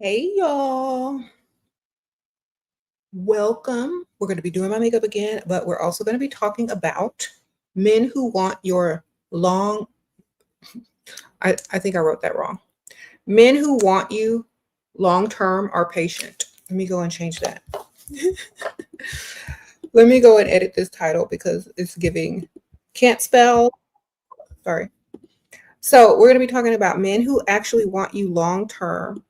Hey y'all, welcome. We're going to be doing my makeup again, but we're also going to be talking about men who want your long, I think I wrote that wrong. Men who want you long term are patient. Let me go and change that. Let me go and edit this title because it's giving can't spell. Sorry. So, we're going to be talking about men who actually want you long term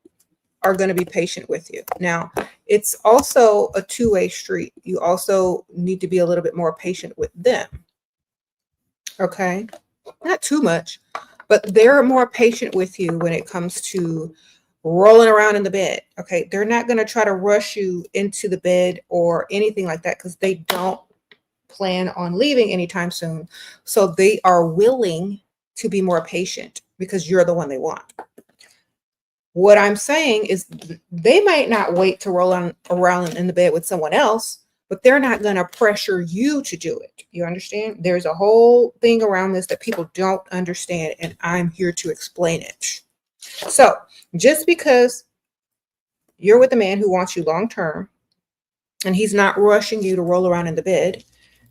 are going to be patient with you. Now, it's also a two-way street. You also need to be a little bit more patient with them. Okay? Not too much, but they're more patient with you when it comes to rolling around in the bed. Okay? They're not going to try to rush you into the bed or anything like that because they don't plan on leaving anytime soon. So they are willing to be more patient because you're the one they want. What I'm saying is they might not wait to roll around in the bed with someone else, but they're not going to pressure you to do it. You understand? There's a whole thing around this that people don't understand, and I'm here to explain it. So just because you're with a man who wants you long term and he's not rushing you to roll around in the bed,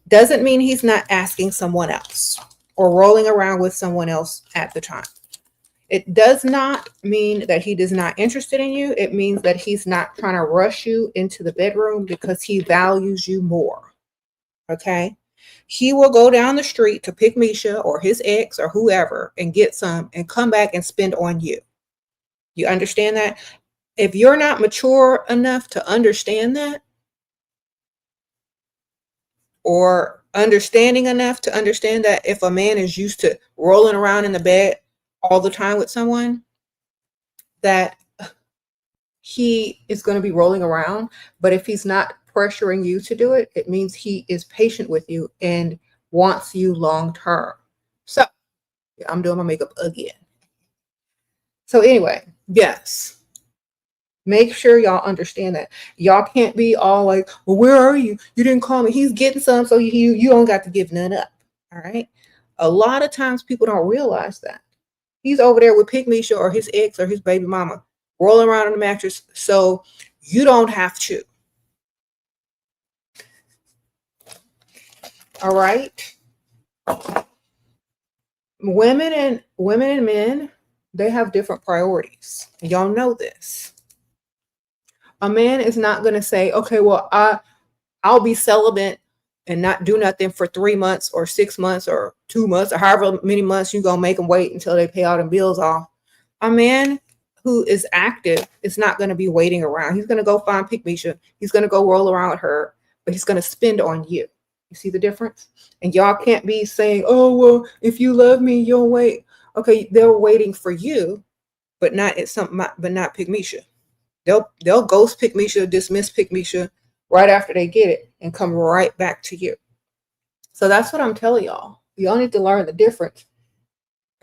doesn't mean he's not asking someone else or rolling around with someone else at the time. It does not mean that he is not interested in you. It means that he's not trying to rush you into the bedroom because he values you more. Okay? He will go down the street to pick Misha or his ex or whoever and get some and come back and spend on you. You understand that? If you're not mature enough to understand that, or understanding enough to understand that if a man is used to rolling around in the bed all the time with someone, that he is going to be rolling around. But if he's not pressuring you to do it, it means he is patient with you and wants you long term. So I'm doing my makeup again. So anyway, yes, make sure y'all understand that. Y'all can't be all like, well, where are you? You didn't call me. He's getting some, so you don't got to give none up. All right. A lot of times people don't realize that. He's over there with Pick Misha or his ex or his baby mama rolling around on the mattress, so you don't have to. All right. Women and men, they have different priorities. Y'all know this. A man is not going to say, okay, well, I'll be celibate and not do nothing for 3 months or 6 months or 2 months or however many months you gonna make them wait until they pay all them bills off. A man who is active is not going to be waiting around. He's going to go find Pick Misha. He's going to go roll around with her, but he's going to spend on you. You see the difference? And y'all can't be saying, oh, well, if you love me, you'll wait. Okay, they're waiting for you, but not Pick Misha. They'll ghost Pick Misha, dismiss Pick Misha right after they get it and come right back to you. So that's what I'm telling y'all. Y'all need to learn the difference.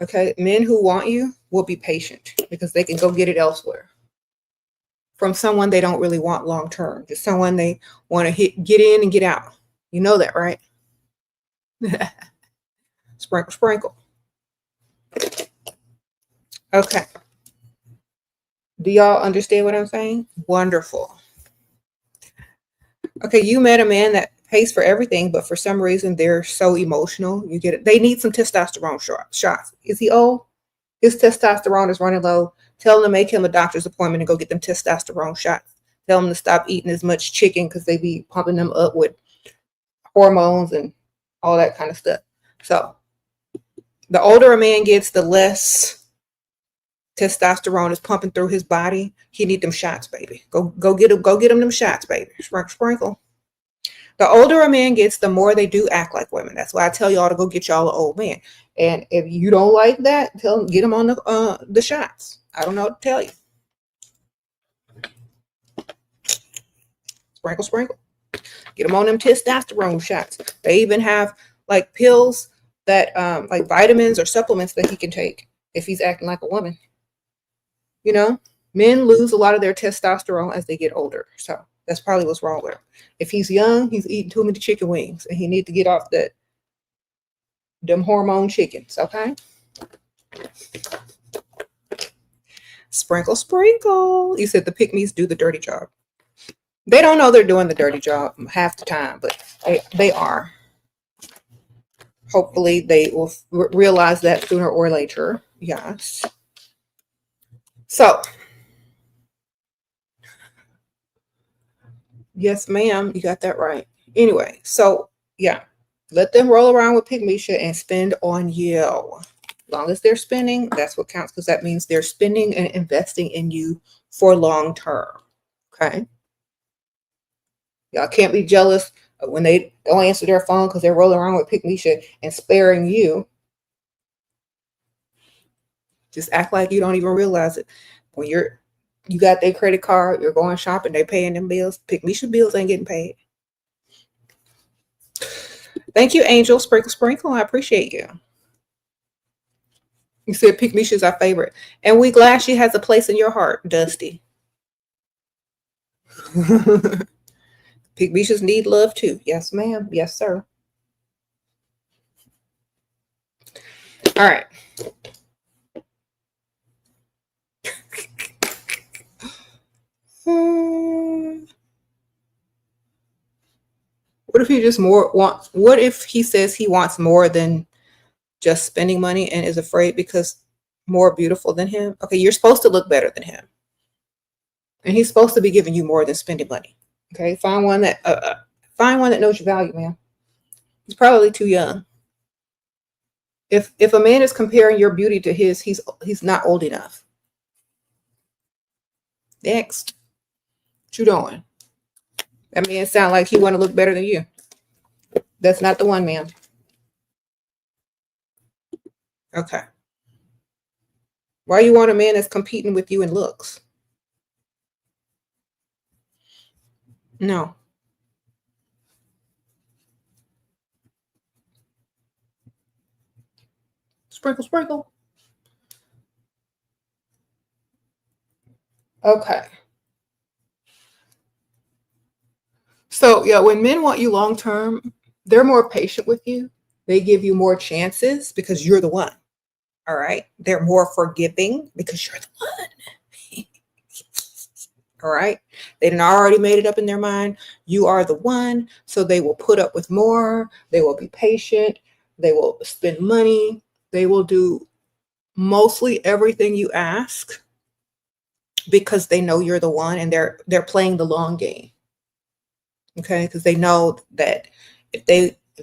Okay, men who want you will be patient because they can go get it elsewhere from someone they don't really want long term, just someone they want to get in and get out. You know that, right? Sprinkle, sprinkle. Okay. Do y'all understand what I'm saying? Wonderful. Okay, you met a man that pays for everything, but for some reason they're so emotional. You get it. They need some testosterone shots. Is he old? His testosterone is running low. Tell him to make him a doctor's appointment and go get them testosterone shots. Tell him to stop eating as much chicken because they be pumping them up with hormones and all that kind of stuff. So the older a man gets, the less testosterone is pumping through his body. He need them shots, baby. Go get him them shots, baby. Sprinkle, sprinkle. The older a man gets, the more they do act like women. That's why I tell y'all to go get y'all an old man. And if you don't like that, get them on the shots. I don't know what to tell you. Sprinkle, sprinkle. Get them on them testosterone shots. They even have like pills that like vitamins or supplements that he can take if he's acting like a woman. You know, men lose a lot of their testosterone as they get older. So that's probably what's wrong with him. If he's young, he's eating too many chicken wings and he needs to get off them hormone chickens, okay? Sprinkle, sprinkle. You said the pick-me's do the dirty job. They don't know they're doing the dirty job half the time, but they are. Hopefully they will realize that sooner or later. Yes. So, yes, ma'am, you got that right. Anyway, so yeah, let them roll around with Pygmisha and spend on you. As long as they're spending, that's what counts, because that means they're spending and investing in you for long term. Okay. Y'all can't be jealous when they don't answer their phone because they're rolling around with Pygmisha and sparing you. Just act like you don't even realize it. When you got their credit card, you're going shopping, they paying them bills. Pygmisha bills ain't getting paid. Thank you, Angel. Sprinkle, sprinkle. I appreciate you. You said Pygmisha is our favorite. And we glad she has a place in your heart, Dusty. Pygmishas need love too. Yes, ma'am. Yes, sir. All right. What if he just what if he says he wants more than just spending money and is afraid because more beautiful than him? Okay, you're supposed to look better than him. And he's supposed to be giving you more than spending money. Okay, find one that knows your value, man. He's probably too young. If a man is comparing your beauty to his, he's not old enough. Next. What you doing? That man sound like he want to look better than you. That's not the one, man. Okay. Why you want a man that's competing with you in looks? No. Sprinkle, sprinkle. Okay. So yeah, when men want you long term, they're more patient with you. They give you more chances because you're the one. All right. They're more forgiving because you're the one. All right. They done already made it up in their mind. You are the one. So they will put up with more. They will be patient. They will spend money. They will do mostly everything you ask because they know you're the one, and they're playing the long game. Okay. Because they know that if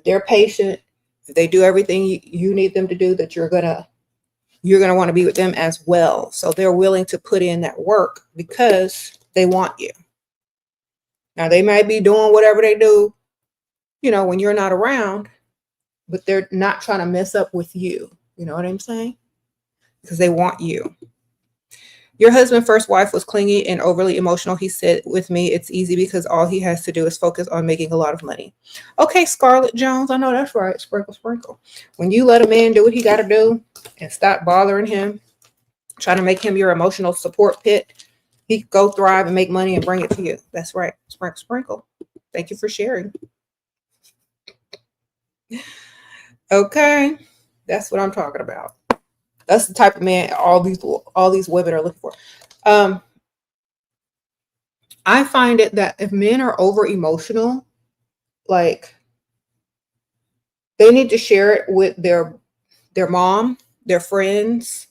they're patient, if they do everything you need them to do, that you're gonna want to be with them as well. So they're willing to put in that work because they want you. Now they might be doing whatever they do, when you're not around, but they're not trying to mess up with you. You know what I'm saying? Because they want you. Your husband's first wife was clingy and overly emotional. He said, with me, it's easy because all he has to do is focus on making a lot of money. Okay, Scarlett Jones, I know that's right. Sprinkle, sprinkle. When you let a man do what he got to do and stop bothering him, trying to make him your emotional support pit, he can go thrive and make money and bring it to you. That's right. Sprinkle, sprinkle. Thank you for sharing. Okay, that's what I'm talking about. That's the type of man all these women are looking for. I find it that if men are over emotional, like, they need to share it with their mom, their friends,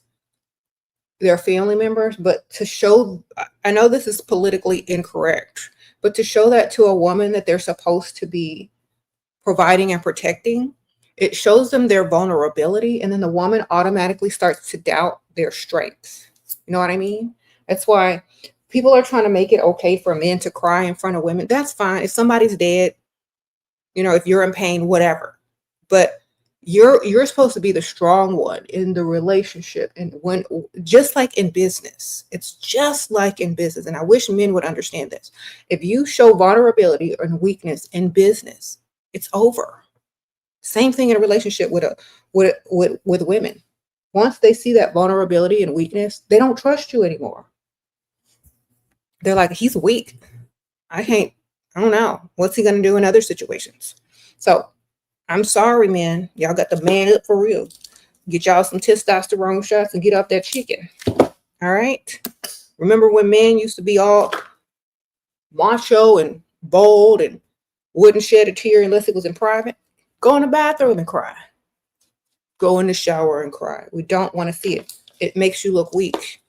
their family members, but to show, I know this is politically incorrect, but to show that to a woman that they're supposed to be providing and protecting, it shows them their vulnerability, and then the woman automatically starts to doubt their strengths. You know what I mean? That's why people are trying to make it okay for men to cry in front of women. That's fine. If somebody's dead, if you're in pain, whatever. But you're supposed to be the strong one in the relationship. And just like in business, it's just like in business. And I wish men would understand this. If you show vulnerability and weakness in business, it's over. Same thing in a relationship with women. Once they see that vulnerability and weakness, they don't trust you anymore. They're like, he's weak. I don't know. What's he going to do in other situations? So I'm sorry, man. Y'all got the man up for real. Get y'all some testosterone shots and get off that chicken. All right. Remember when men used to be all macho and bold and wouldn't shed a tear unless it was in private? Go in the bathroom and cry. Go in the shower and cry. We don't want to see it. It makes you look weak.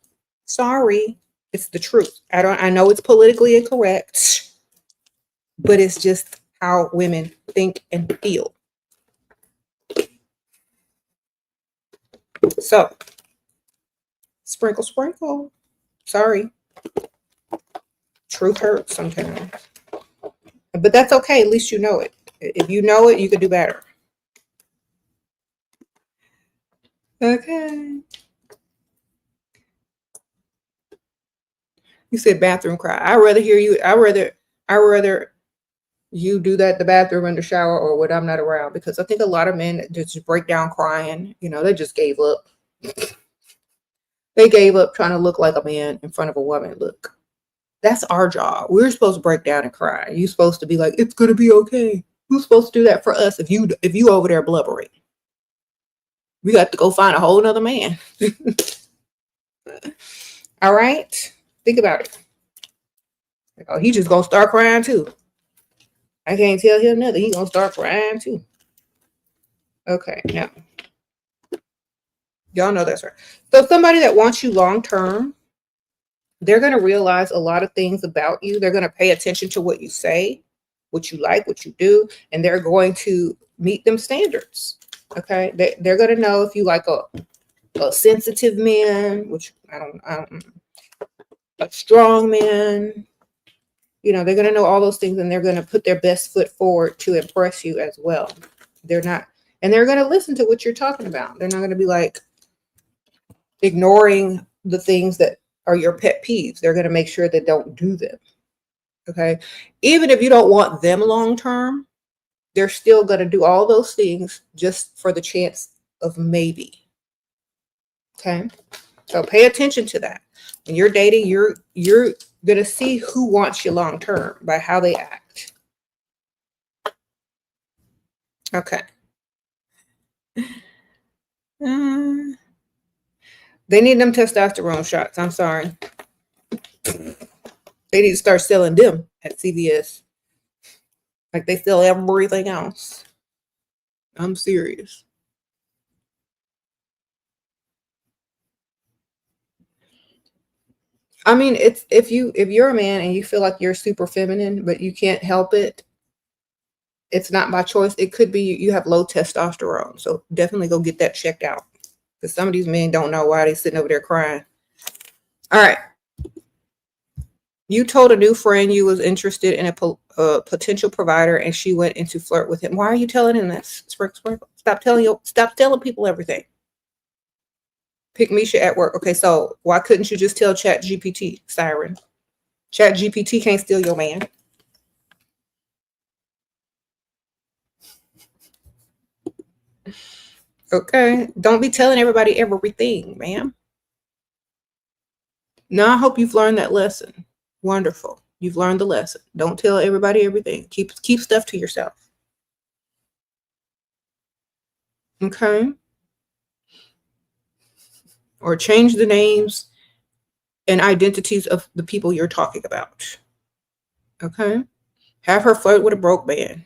Sorry. It's the truth. I know it's politically incorrect, but it's just how women think and feel. So, sprinkle, sprinkle. Sorry. Truth hurts sometimes. But that's okay. At least you know it. If you know it, you can do better. Okay. You said bathroom cry. I'd rather hear you. I'd rather you do that in the bathroom, in the shower, or when I'm not around, because I think a lot of men just break down crying. They just gave up. They gave up trying to look like a man in front of a woman. Look, that's our job. We're supposed to break down and cry. You're supposed to be like, it's gonna be okay. Who's supposed to do that for us if you over there blubbering? We got to go find a whole nother man. All right. Think about it. Oh, he just gonna start crying too. I can't tell him nothing. He's gonna start crying too. Okay, now. Y'all know that's right. So somebody that wants you long term, they're going to realize a lot of things about you. They're going to pay attention to what you say, what you like, what you do, and they're going to meet them standards. Okay, they're going to know if you like a sensitive man, which I don't, a strong man. They're going to know all those things, and they're going to put their best foot forward to impress you as well. They're going to listen to what you're talking about. They're not going to be like ignoring the things that are your pet peeves. They're going to make sure they don't do them. Okay. Even if you don't want them long term, they're still going to do all those things just for the chance of maybe. Okay. So pay attention to that. When you're dating, you're going to see who wants you long term by how they act. Okay. They need them testosterone shots. I'm sorry. They need to start selling them at CVS. Like they sell everything else. I'm serious. I mean, it's if you're a man and you feel like you're super feminine, but you can't help it, it's not by choice. It could be you have low testosterone. So definitely go get that checked out. Because some of these men don't know why they're sitting over there crying. All right. You told a new friend you was interested in a potential provider, and she went into flirt with him. Why are you telling him that? Sprinkle. Stop telling people everything. Pick Misha at work. Okay, so why couldn't you just tell Chat GPT, Siren? Chat GPT can't steal your man. Okay, don't be telling everybody everything, ma'am. Now I hope you've learned that lesson. Wonderful. You've learned the lesson. Don't tell everybody everything. Keep stuff to yourself. Okay. Or change the names and identities of the people you're talking about. Okay. Have her flirt with a broke man.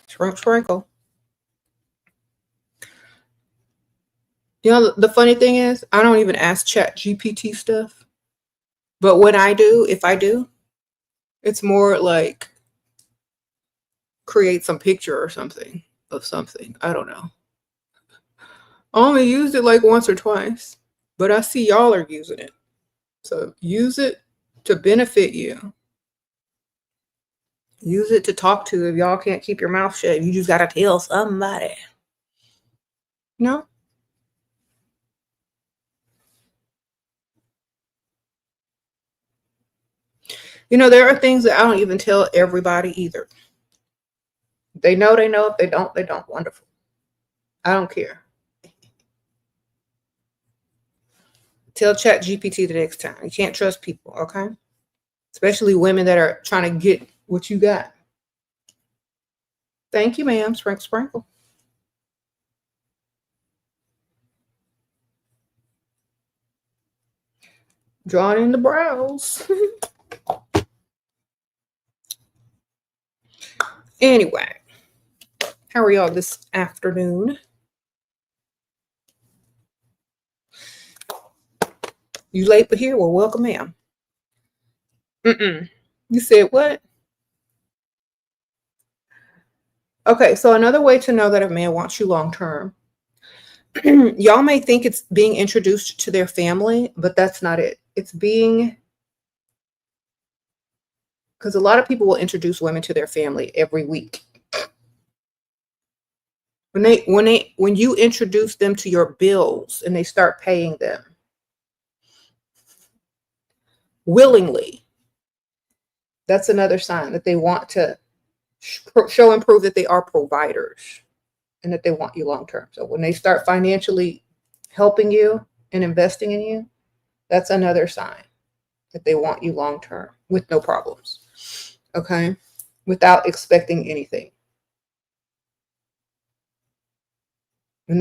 Sprinkle. The funny thing is, I don't even ask Chat GPT stuff. But when I do, if I do, it's more like create some picture or something of something. I don't know. I only used it like once or twice, but I see y'all are using it. So use it to benefit you. Use it to talk to if y'all can't keep your mouth shut. You just got to tell somebody. No? There are things that I don't even tell everybody either. They know. If they don't, they don't. Wonderful. I don't care. Tell Chat GPT the next time. You can't trust people, okay? Especially women that are trying to get what you got. Thank you, ma'am. Sprinkle. Drawing in the brows. Anyway, how are y'all this afternoon? You late but here? Well, welcome, ma'am. You said what? Okay, so another way to know that a man wants you long term, y'all may think it's being introduced to their family, but that's not it. It's being, because a lot of people will introduce women to their family every week. When you introduce them to your bills and they start paying them willingly, that's another sign that they want to show and prove that they are providers and that they want you long term. So when they start financially helping you and investing in you, that's another sign that they want you long term with no problems. Okay? Without expecting anything. When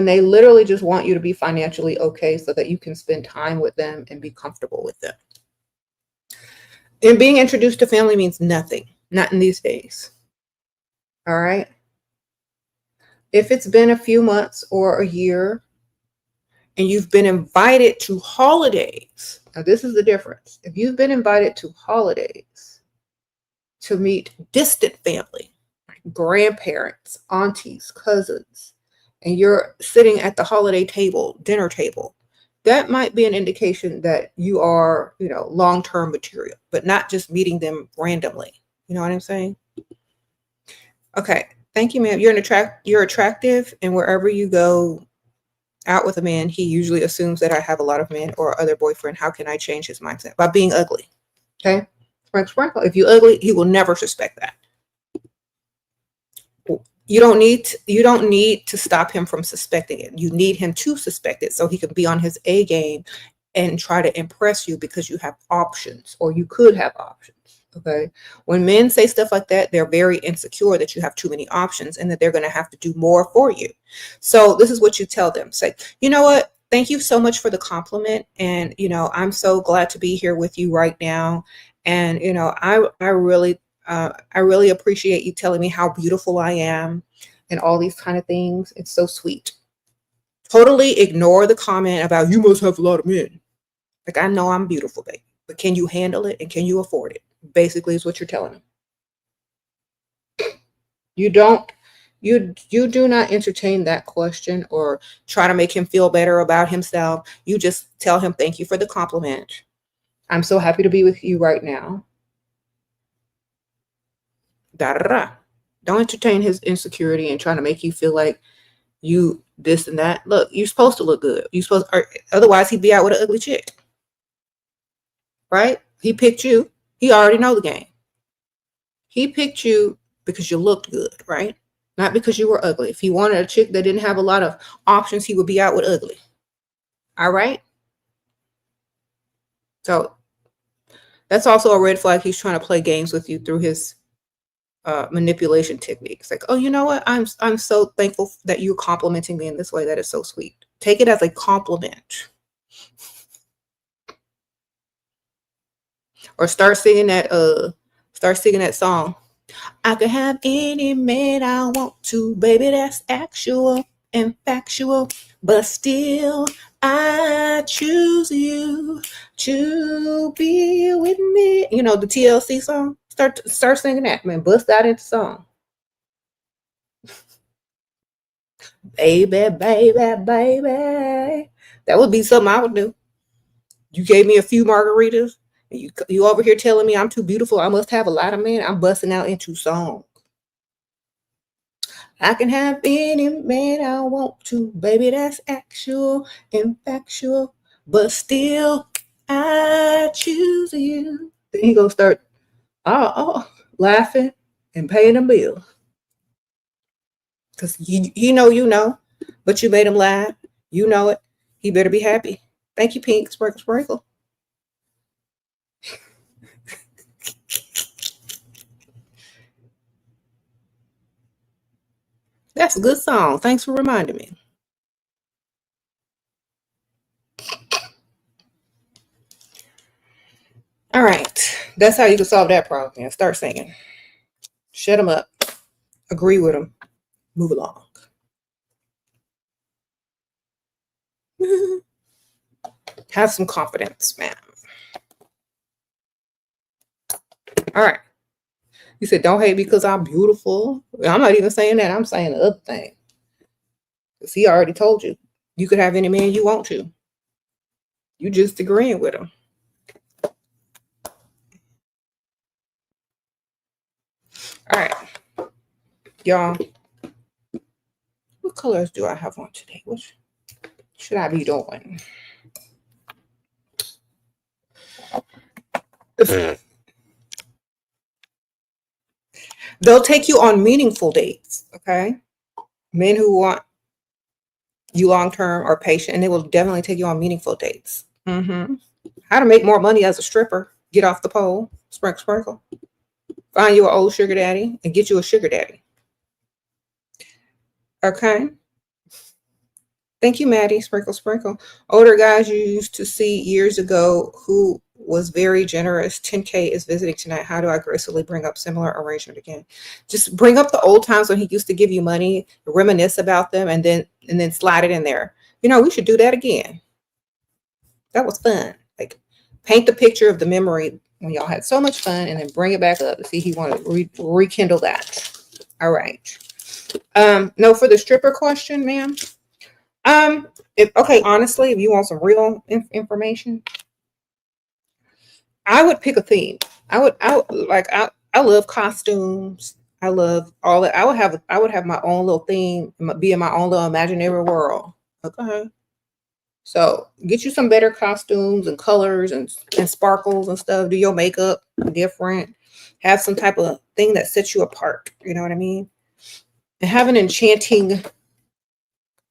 they literally just want you to be financially okay so that you can spend time with them and be comfortable with them. And being introduced to family means nothing. Not in these days. All right? If it's been a few months or a year and you've been invited to holidays, now this is the difference. If you've been invited to holidays to meet distant family, grandparents, aunties, cousins, and you're sitting at the holiday table, dinner table, that might be an indication that you are, long-term material, but not just meeting them randomly. You know what I'm saying? Okay. Thank you, ma'am. You're attractive, and wherever you go out with a man, he usually assumes that I have a lot of men or other boyfriend. How can I change his mindset? By being ugly. Okay? Sprinkle. If you're ugly, he will never suspect that. You don't need to stop him from suspecting it. You need him to suspect it so he can be on his A game and try to impress you because you have options, or you could have options. Okay. When men say stuff like that, they're very insecure that you have too many options and that they're going to have to do more for you. So this is what you tell them. Say, you know what? Thank you so much for the compliment. And, I'm so glad to be here with you right now. And, I really appreciate you telling me how beautiful I am and all these kind of things. It's so sweet. Totally ignore the comment about you must have a lot of men. Like, I know I'm beautiful, babe, but can you handle it and can you afford it? Basically is what you're telling him. You do not entertain that question or try to make him feel better about himself. You just tell him, thank you for the compliment. I'm so happy to be with you right now. Da da da. Don't entertain his insecurity and trying to make you feel like you this and that. Look, you're supposed to look good. Otherwise he'd be out with an ugly chick. Right? He picked you. He already know the game. He picked you because you looked good, right? Not because you were ugly. If he wanted a chick that didn't have a lot of options, he would be out with ugly. All right? So that's also a red flag. He's trying to play games with you through his manipulation techniques. Like, oh, you know what? I'm so thankful that you're complimenting me in this way. That is so sweet. Take it as a compliment. Or start singing that song. I could have any man I want to, baby, that's actual and factual, but still I choose you to be with me. The TLC song. Start singing that, man. Bust out into song. Baby, baby, baby. That would be something I would do. You gave me a few margaritas, and you over here telling me I'm too beautiful. I must have a lot of men. I'm busting out into song. I can have any man I want to, baby, that's actual and factual, but still I choose you. Then he gonna start laughing and paying a bill. Because you know, but you made him laugh. You know it. He better be happy. Thank you, Pink. Sprinkle. That's a good song. Thanks for reminding me. All right. That's how you can solve that problem. Yeah, start singing. Shut them up. Agree with them. Move along. Have some confidence, man. All right. You said, don't hate me because I'm beautiful. I'm not even saying that. I'm saying the other thing. Because he already told you. You could have any man you want to. You just agreeing with him. All right. Y'all. What colors do I have on today? What should I be doing? They'll take you on meaningful dates, okay? Men who want you long term are patient, and they will definitely take you on meaningful dates. How to make more money as a stripper? Get off the pole, sprinkle, sprinkle. Find you an old sugar daddy and get you a sugar daddy. Okay. Thank you, Maddie. Sprinkle, sprinkle. Older guys you used to see years ago who was very generous. 10K is visiting tonight. How do I gracefully bring up similar arrangement again? Just bring up the old times when he used to give you money, reminisce about them, and then slide it in there. You know, we should do that again. That was fun. Like, paint the picture of the memory when y'all had so much fun, and then bring it back up to see he wanted to rekindle that. All right. No, for the stripper question, ma'am. Honestly, if you want some real information, I would pick a theme. I love costumes. I love all that. I would have my own little theme, be in my own little imaginary world. Okay. So get you some better costumes and colors and sparkles and stuff. Do your makeup different. Have some type of thing that sets you apart. You know what I mean? And have an enchanting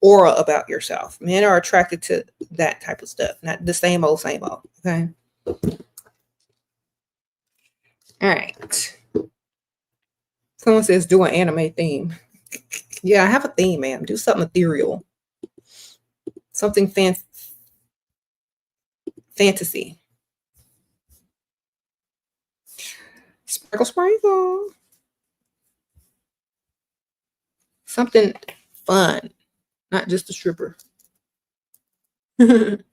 aura about yourself. Men are attracted to that type of stuff, not the same old, same old. Okay. All right. Someone says do an anime theme. Yeah, I have a theme, ma'am. Do something ethereal. Something fantasy. Sprinkle, sprinkle. Something fun, not just a stripper. I'd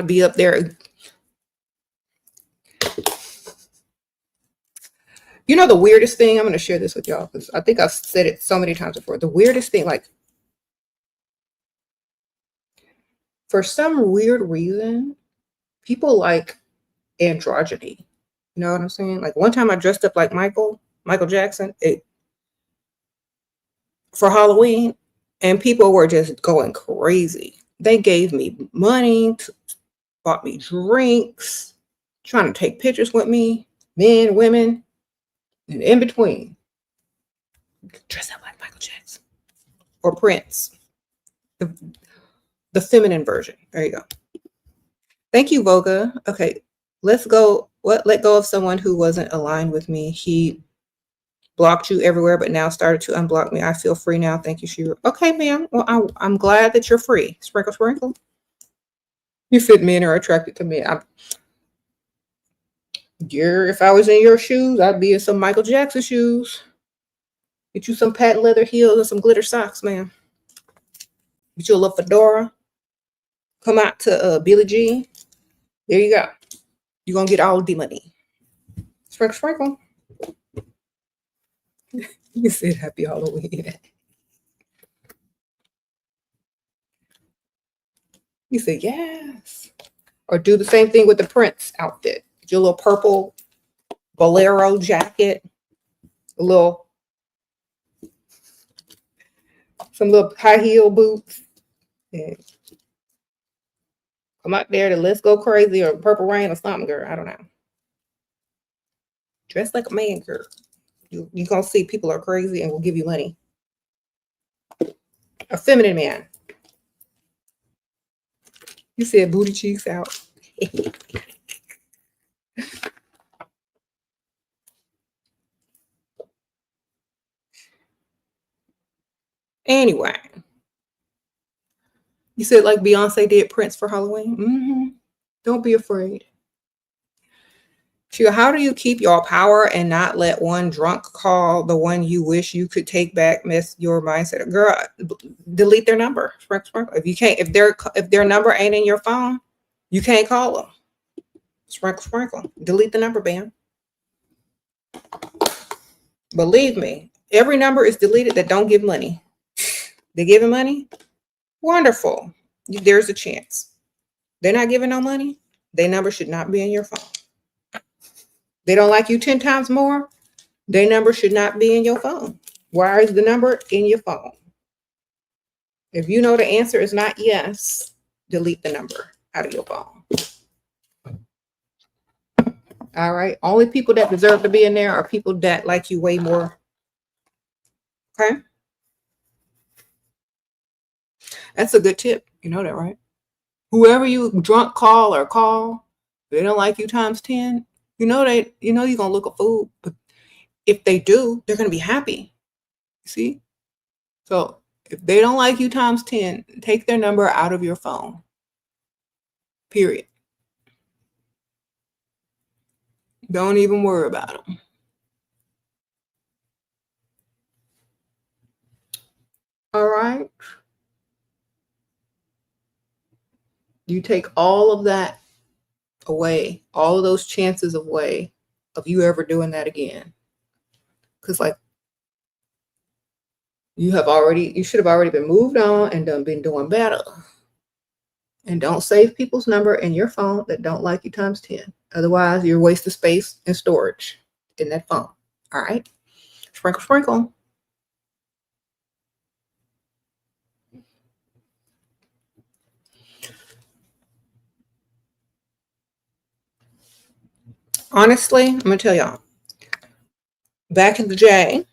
be up there. You know the weirdest thing? I'm going to share this with y'all because I think I've said it so many times before. The weirdest thing, like, for some weird reason, people like androgyny. You know what I'm saying? Like, one time I dressed up like Michael Jackson for Halloween, and people were just going crazy. They gave me money, bought me drinks, trying to take pictures with me, men, women, and in between. Dress up like Michael Jackson or Prince, the feminine version. There you go. Thank you, Voga. Okay, let go of someone who wasn't aligned with me. He blocked you everywhere, but now started to unblock me. I feel free now. Thank you, Shira. Okay, ma'am. Well, I'm glad that you're free. Sprinkle, sprinkle. You said men are attracted to me. If I was in your shoes, I'd be in some Michael Jackson shoes. Get you some patent leather heels and some glitter socks, ma'am. Get you a little fedora. Come out to Billie Jean. There you go. You're going to get all the money. Sprinkle, sprinkle. You said happy Halloween. You said yes. Or do the same thing with the Prince outfit. Get your little purple bolero jacket. Some little high heel boots. And come out there to Let's Go Crazy or Purple Rain or something, girl. I don't know. Dress like a man, girl. You're going to see people are crazy and will give you money. A feminine man. You said booty cheeks out. Anyway. You said like Beyonce did Prince for Halloween? Mm-hmm. Don't be afraid. How do you keep your power and not let one drunk call the one you wish you could take back mess your mindset? Girl, delete their number. If you can't, if their number ain't in your phone, you can't call them. Sprinkle. Delete the number, bam. Believe me, every number is deleted that don't give money. They giving money? Wonderful. There's a chance. They're not giving no money. Their number should not be in your phone. They don't like you 10 times more. Their number should not be in your phone. Why is the number in your phone? If you know the answer is not yes, delete the number out of your phone. All right. Only people that deserve to be in there are people that like you way more. Okay. That's a good tip. You know that, right? Whoever you drunk call, they don't like you times 10. You know you're gonna look a fool, but if they do, they're gonna be happy. You see? So if they don't like you times 10, take their number out of your phone. Period. Don't even worry about them. All right. You take all of that away, all of those chances away of you ever doing that again. Because like you should have already been moved on and been doing better. And don't save people's number in your phone that don't like you times 10. Otherwise, you're wasting space and storage in that phone. All right. Sprinkle. Honestly, I'm gonna tell y'all. Back in the day,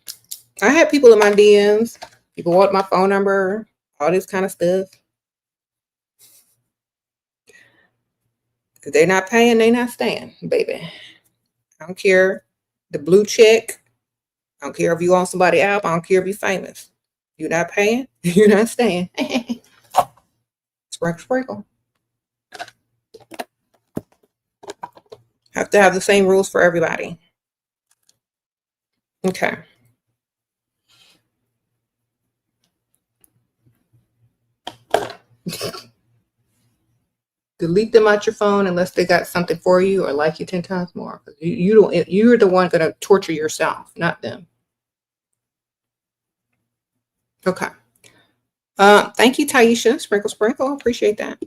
I had people in my DMs. People want my phone number, all this kind of stuff. If they're not paying, they're not staying, baby. I don't care the blue check. I don't care if you on somebody app. I don't care if you're famous. You're not paying, you're not staying. Sprinkle. Have to have the same rules for everybody. Okay. Delete them out your phone unless they got something for you or like you 10 times more. You're the one gonna torture yourself, not them. Okay. Thank you, Taisha. Sprinkle. Appreciate that.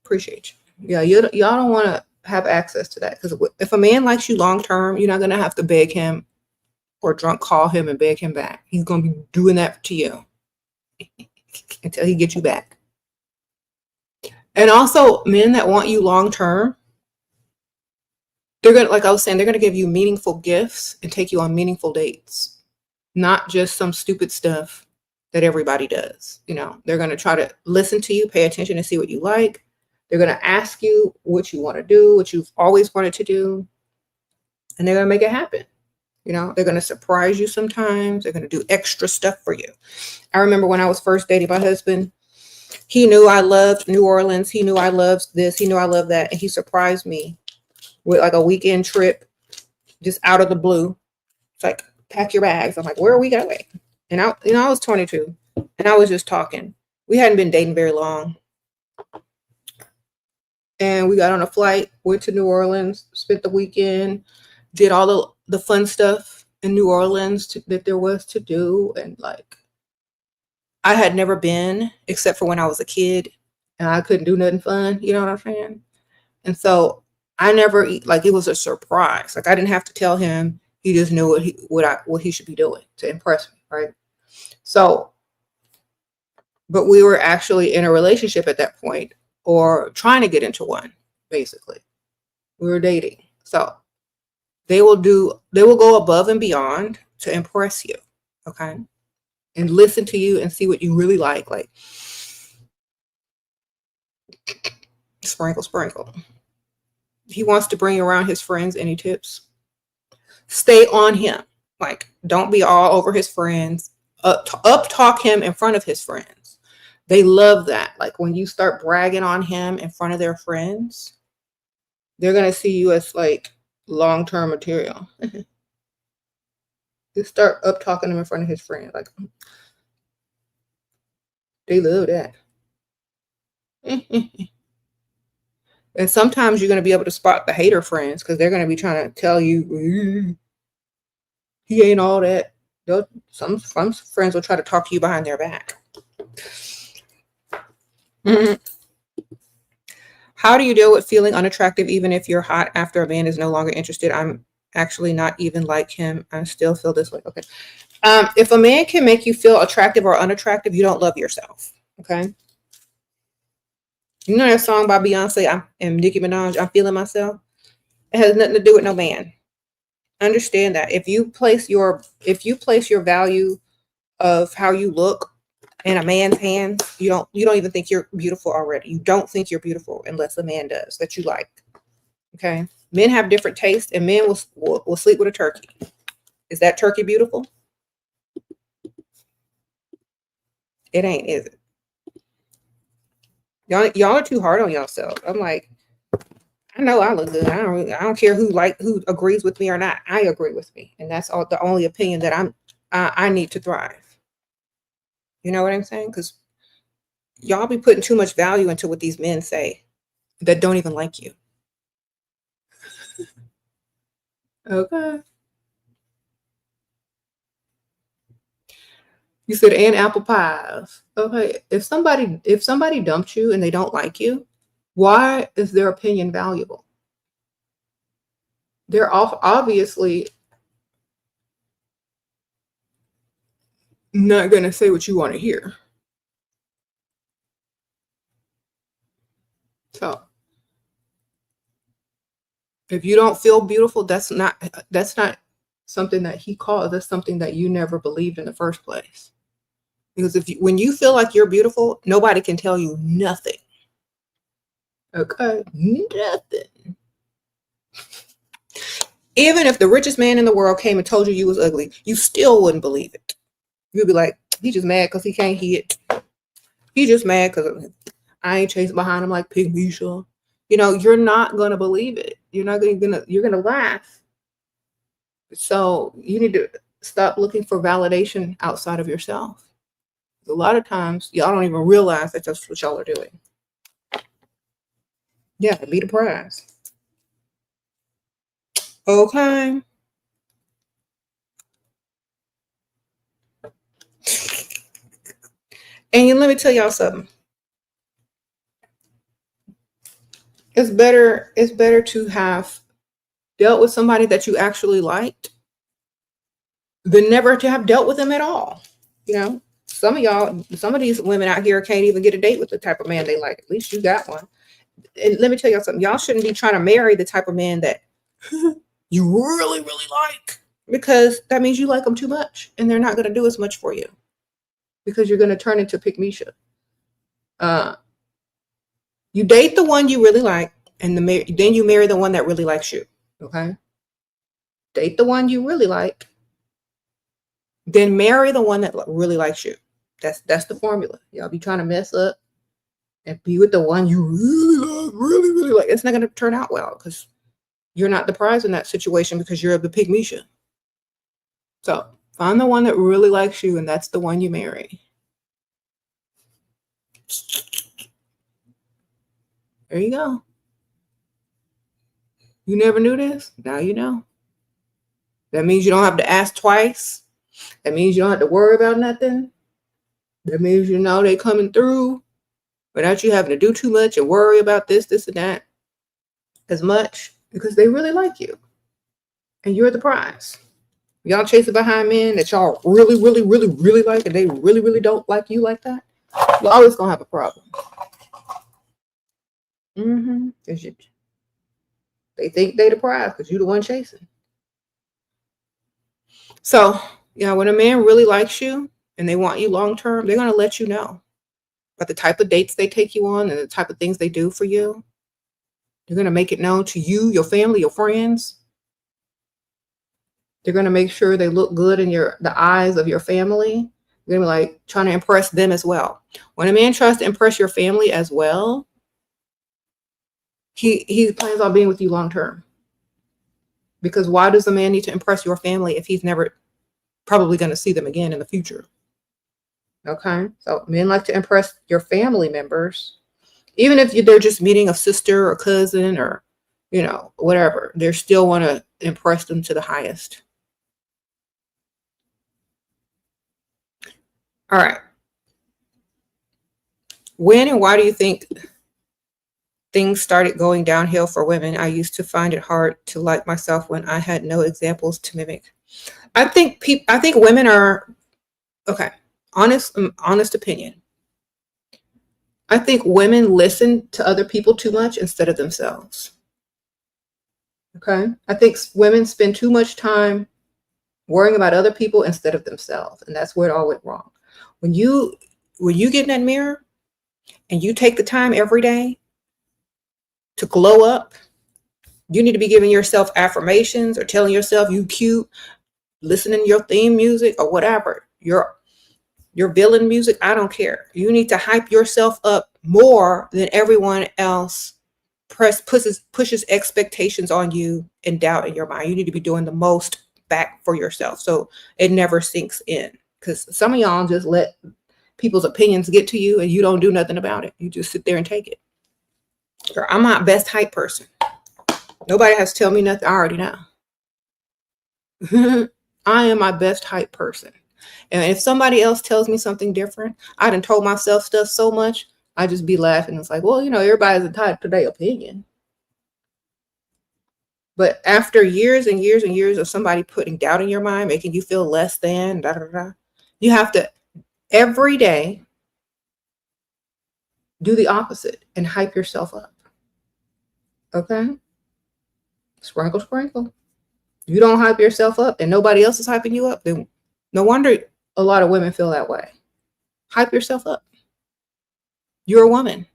Appreciate you. Yeah, y'all don't want to have access to that, because if a man likes you long term, you're not gonna have to beg him or drunk call him and beg him back. He's gonna be doing that to you until he gets you back. And also, men that want you long term, they're gonna, like I was saying, they're gonna give you meaningful gifts and take you on meaningful dates, not just some stupid stuff that everybody does. They're gonna try to listen to you, pay attention, and see what you like. They're gonna ask you what you want to do, what you've always wanted to do, and they're gonna make it happen. They're gonna surprise you sometimes. They're gonna do extra stuff for you. I remember when I was first dating my husband. He knew I loved New Orleans. He knew I loved this. He knew I loved that. And he surprised me with like a weekend trip just out of the blue. It's like, pack your bags. I'm like, where are we going? And I was 22 and I was just talking. We hadn't been dating very long. And we got on a flight, went to New Orleans, spent the weekend, did all the fun stuff in New Orleans that there was to do. And like, I had never been except for when I was a kid and I couldn't do nothing fun. You know what I'm saying? And so I never, like, it was a surprise. Like, I didn't have to tell him. He just knew what he should be doing to impress me. Right. So, but we were actually in a relationship at that point, or trying to get into one, basically. We were dating. So they will go above and beyond to impress you. Okay. And listen to you and see what you really like. Like, sprinkle. He wants to bring around his friends. Any tips? Stay on him. Like, don't be all over his friends. Up talk him in front of his friends. They love that. Like when you start bragging on him in front of their friends, they're going to see you as like long-term material. Just start up talking him in front of his friends. Like, they love that. And sometimes you're going to be able to spot the hater friends because they're going to be trying to tell you he ain't all that. Some friends will try to talk to you behind their back. How do you deal with feeling unattractive even if you're hot after a man is no longer interested? I'm actually not even like him. I still feel this way. Okay. If a man can make you feel attractive or unattractive, you don't love yourself. Okay. You know that song by Beyonce and Nicki Minaj, I'm Feeling Myself? It has nothing to do with no man. Understand that. If you place your value of how you look in a man's hands, you don't even think you're beautiful already. You don't think you're beautiful unless a man does that you like. Okay. Men have different tastes, and men will sleep with a turkey. Is that turkey beautiful? It ain't, is it? Y'all are too hard on yourself. I'm like, I know I look good. I don't care who agrees with me or not. I agree with me, and that's the only opinion that I need to thrive. You know what I'm saying? Because y'all be putting too much value into what these men say that don't even like you. Okay. You said and apple pies. Okay. If somebody dumped you and they don't like you, why is their opinion valuable? They're obviously not going to say what you want to hear. So if you don't feel beautiful, that's not something that he caused. That's something that you never believed in the first place. Because when you feel like you're beautiful, nobody can tell you nothing. Okay, nothing. Even if the richest man in the world came and told you was ugly, you still wouldn't believe it. You'd be like, he just mad because he can't hit. He just mad because I ain't chasing behind him like Pig Misha. You're not gonna believe it. You're gonna laugh. So you need to stop looking for validation outside of yourself. A lot of times y'all don't even realize that that's what y'all are doing. Yeah, be the prize. Okay. And let me tell y'all something. It's better to have dealt with somebody that you actually liked than never to have dealt with them at all. Some of these women out here can't even get a date with the type of man they like. At least you got one. And let me tell y'all something. Y'all shouldn't be trying to marry the type of man that you really, really like, because that means you like them too much and they're not going to do as much for you because you're going to turn into Pick Misha. You date the one you really like, and then you marry the one that really likes you. Okay? Date the one you really like, then marry the one that really likes you. That's the formula. Y'all be trying to mess up and be with the one you really, really like. It's not going to turn out well because you're not the prize in that situation because you're the Pig Misha. So find the one that really likes you, and that's the one you marry. There you go. You never knew this? Now you know. That means you don't have to ask twice. That means you don't have to worry about nothing. That means they coming through without you having to do too much and worry about this, and that as much, because they really like you. And you're the prize. Y'all chasing behind men that y'all really, really, really, really like, and they really, really don't like you like that, you're always going to have a problem. Because they think they the prize because you're the one chasing. So, when a man really likes you and they want you long term, they're going to let you know about the type of dates they take you on and the type of things they do for you. They're going to make it known to you, your family, your friends. They're going to make sure they look good in the eyes of your family. You're gonna be like trying to impress them as well. When a man tries to impress your family as well, he plans on being with you long term. Because why does a man need to impress your family if he's never probably going to see them again in the future? Okay, so men like to impress your family members, even if they're just meeting a sister or cousin or, you know, whatever. They still want to impress them to the highest. All right. When and why do you think things started going downhill for women? I used to find it hard to like myself when I had no examples to mimic. I think women are okay. Honest opinion. I think women listen to other people too much instead of themselves. Okay? I think women spend too much time worrying about other people instead of themselves, and that's where it all went wrong. When you get in that mirror and you take the time every day to glow up, you need to be giving yourself affirmations or telling yourself you cute, listening to your theme music or whatever. Your villain music, I don't care. You need to hype yourself up more than everyone else pushes expectations on you and doubt in your mind. You need to be doing the most back for yourself so it never sinks in. Because some of y'all just let people's opinions get to you and you don't do nothing about it. You just sit there and take it. Girl, I'm my best hype person. Nobody has to tell me nothing. I already know. I am my best hype person. And if somebody else tells me something different, I done told myself stuff so much, I just be laughing. It's like, well, you know, everybody's entitled to their opinion. But after years and years and years of somebody putting doubt in your mind, making you feel less than, you have to every day do the opposite and hype yourself up. Okay? Sprinkle, sprinkle. You don't hype yourself up and nobody else is hyping you up, then no wonder a lot of women feel that way. Hype yourself up. You're a woman.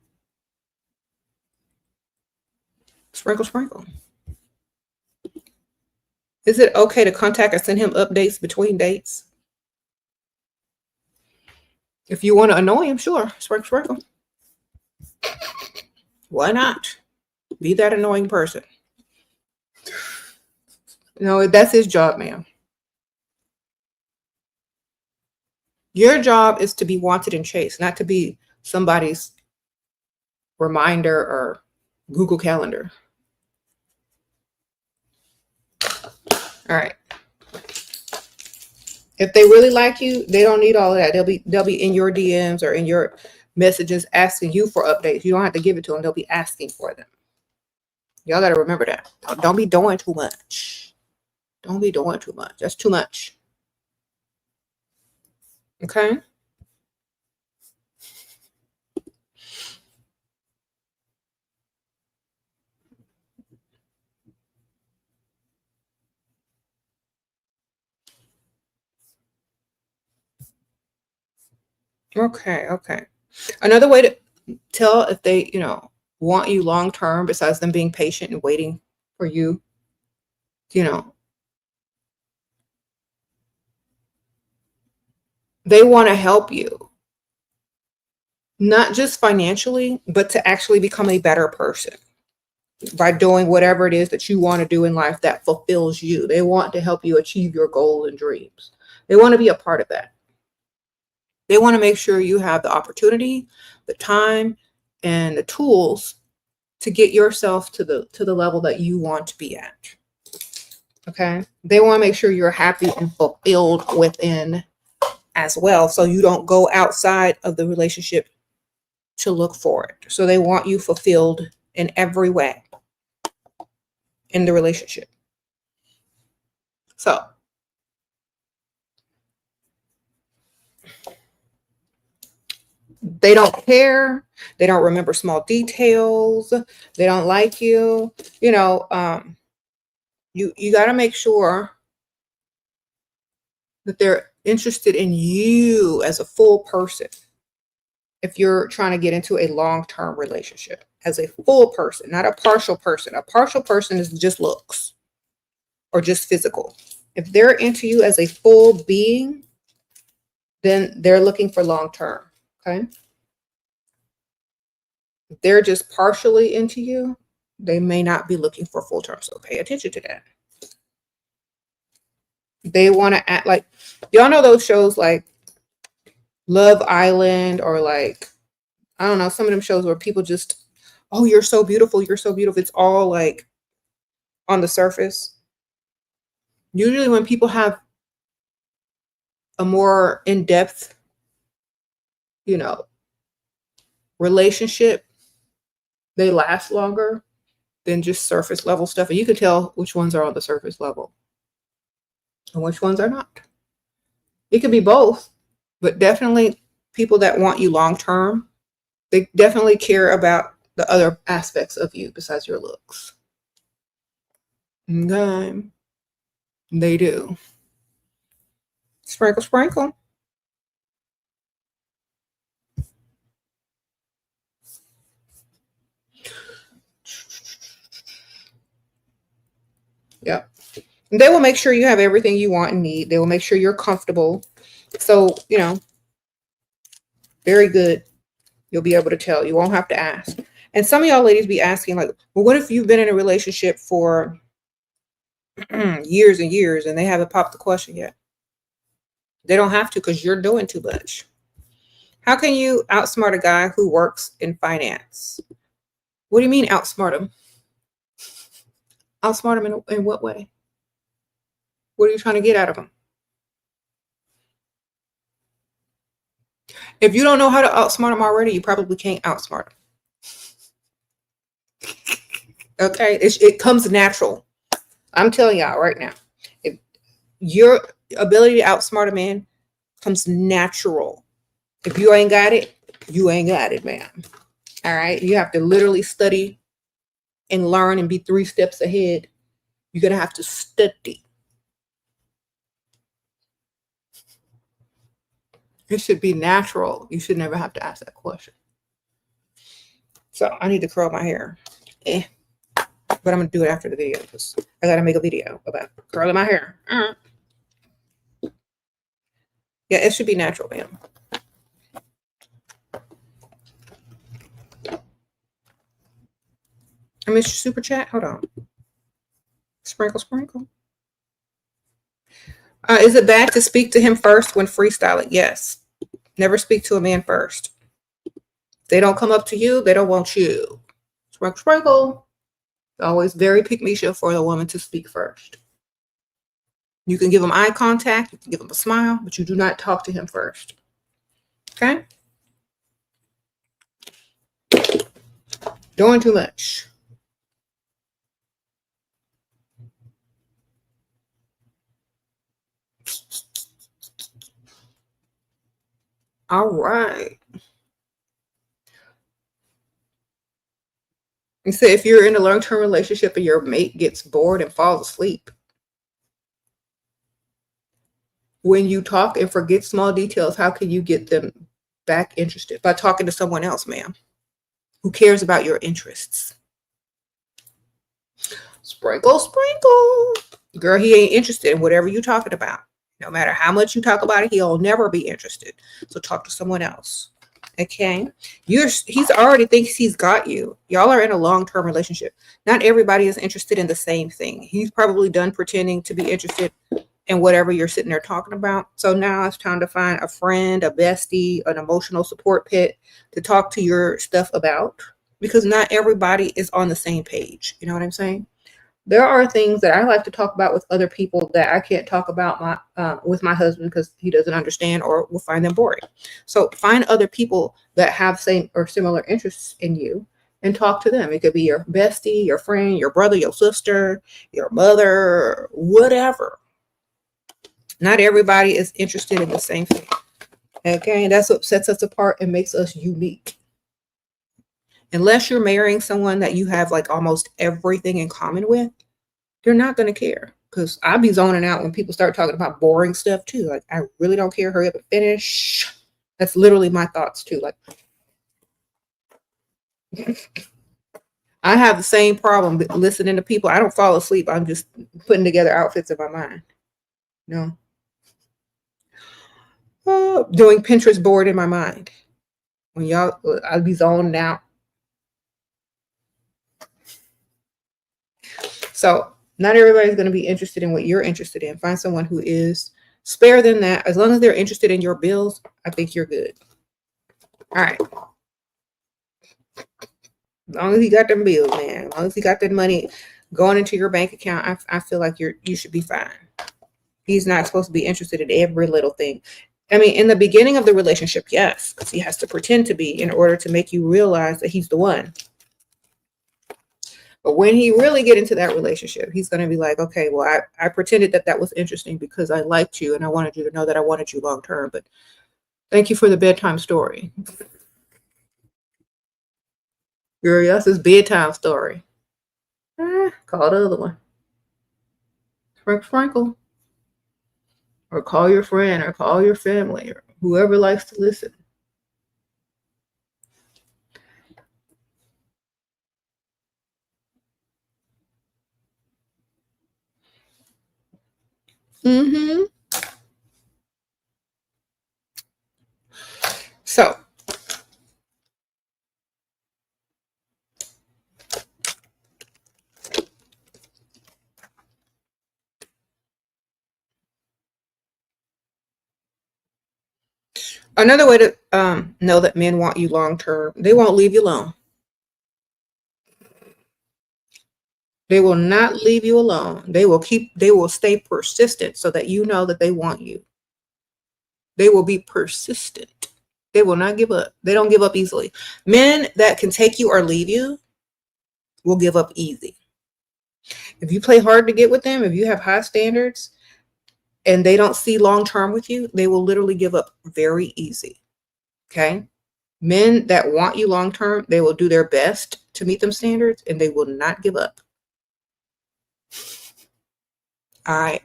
Sprinkle, sprinkle. Is it okay to contact or send him updates between dates? If you want to annoy him, sure. Sprinkle, sprinkle. Why not? Be that annoying person. No, that's his job, ma'am. Your job is to be wanted and chased, not to be somebody's reminder or Google Calendar. All right. If they really like you, they don't need all of that. They'll be in your DMs or in your messages asking you for updates. You don't have to give it to them. They'll be asking for them. Y'all got to remember that. Don't be doing too much. Don't be doing too much. That's too much. Okay? Okay. Another way to tell if they, want you long term, besides them being patient and waiting for you, they want to help you, not just financially, but to actually become a better person by doing whatever it is that you want to do in life that fulfills you. They want to help you achieve your goals and dreams. They want to be a part of that. They want to make sure you have the opportunity, the time, and the tools to get yourself to the level that you want to be at. Okay? They want to make sure you're happy and fulfilled within as well, so you don't go outside of the relationship to look for it. So they want you fulfilled in every way in the relationship. So they don't care. They don't remember small details. They don't like you. You got to make sure that they're interested in you as a full person. If you're trying to get into a long-term relationship as a full person, not a partial person. A partial person is just looks or just physical. If they're into you as a full being, then they're looking for long-term. Okay. If they're just partially into you, they may not be looking for full-term. So pay attention to that. They want to act like, y'all know those shows like Love Island, or like, I don't know, some of them shows where people just, oh, you're so beautiful, you're so beautiful. It's all like on the surface. Usually when people have a more in-depth, you know, relationship, they last longer than just surface level stuff. And you can tell which ones are on the surface level and which ones are not. It could be both, but definitely people that want you long term, they definitely care about the other aspects of you besides your looks. Okay. They do. Sprinkle, sprinkle. Yep. They will make sure you have everything you want and need. They will make sure you're comfortable. So, you know, very good. You'll be able to tell. You won't have to ask. And some of y'all ladies be asking, like, well, what if you've been in a relationship for years and years and they haven't popped the question yet? They don't have to, because you're doing too much. How can you outsmart a guy who works in finance? What do you mean outsmart him? Outsmart him in what way? What are you trying to get out of him? If you don't know how to outsmart him already, you probably can't outsmart him. Okay? It comes natural. I'm telling y'all right now. If your ability to outsmart a man comes natural. If you ain't got it, you ain't got it, man. All right? You have to literally study and learn and be 3 steps ahead. You're going to have to study. It should be natural. You should never have to ask that question. So I need to curl my hair. But I'm going to do it after the video because I got to make a video about curling my hair. Yeah, it should be natural, man. I missed your super chat. Hold on. Sprinkle, sprinkle. Is it bad to speak to him first when freestyling? Yes. Never speak to a man first. If they don't come up to you, they don't want you. Sprinkle, sprinkle. It's always very pick-me-shit for the woman to speak first. You can give him eye contact. You can give him a smile, but you do not talk to him first. Okay? Doing too much. All right. You say if you're in a long-term relationship and your mate gets bored and falls asleep, when you talk and forget small details, how can you get them back interested? By talking to someone else, ma'am, who cares about your interests. Sprinkle, sprinkle. Girl, he ain't interested in whatever you're talking about. No matter how much you talk about it, he'll never be interested. So talk to someone else. Okay? He's already thinks he's got you. Y'all are in a long-term relationship. Not everybody is interested in the same thing. He's probably done pretending to be interested in whatever you're sitting there talking about. So now it's time to find a friend, a bestie, an emotional support pet to talk to your stuff about, because not everybody is on the same page. You know what I'm saying? There are things that I like to talk about with other people that I can't talk about with my husband because he doesn't understand or will find them boring. So find other people that have same or similar interests in you and talk to them. It could be your bestie, your friend, your brother, your sister, your mother, whatever. Not everybody is interested in the same thing. Okay, and that's what sets us apart and makes us unique. Unless you're marrying someone that you have like almost everything in common with, they're not going to care. Because I'll be zoning out when people start talking about boring stuff too. Like, I really don't care. Hurry up and finish. That's literally my thoughts too. Like, I have the same problem listening to people. I don't fall asleep. I'm just putting together outfits in my mind. No. Doing Pinterest board in my mind. When y'all, I'll be zoned out. So not everybody's going to be interested in what you're interested in. Find someone who is. Spare them that. As long as they're interested in your bills, I think you're good. All right. As long as he got them bills, man. As long as he got that money going into your bank account, I feel like you should be fine. He's not supposed to be interested in every little thing. I mean, in the beginning of the relationship, yes, because he has to pretend to be in order to make you realize that he's the one. But when he really get into that relationship, he's going to be like, okay, well, I pretended that was interesting because I liked you and I wanted you to know that I wanted you long term. But thank you for the bedtime story. Girl, that's his bedtime story. Call the other one. Sprinkle. Or call your friend or call your family or whoever likes to listen. Mm-hmm. So another way to know that men want you long term, they won't leave you alone. They will not leave you alone. They will stay persistent so that you know that they want you. They will be persistent. They will not give up. They don't give up easily. Men that can take you or leave you will give up easy. If you play hard to get with them, if you have high standards and they don't see long term with you, they will literally give up very easy. Okay? Men that want you long term, they will do their best to meet them standards and they will not give up. All right.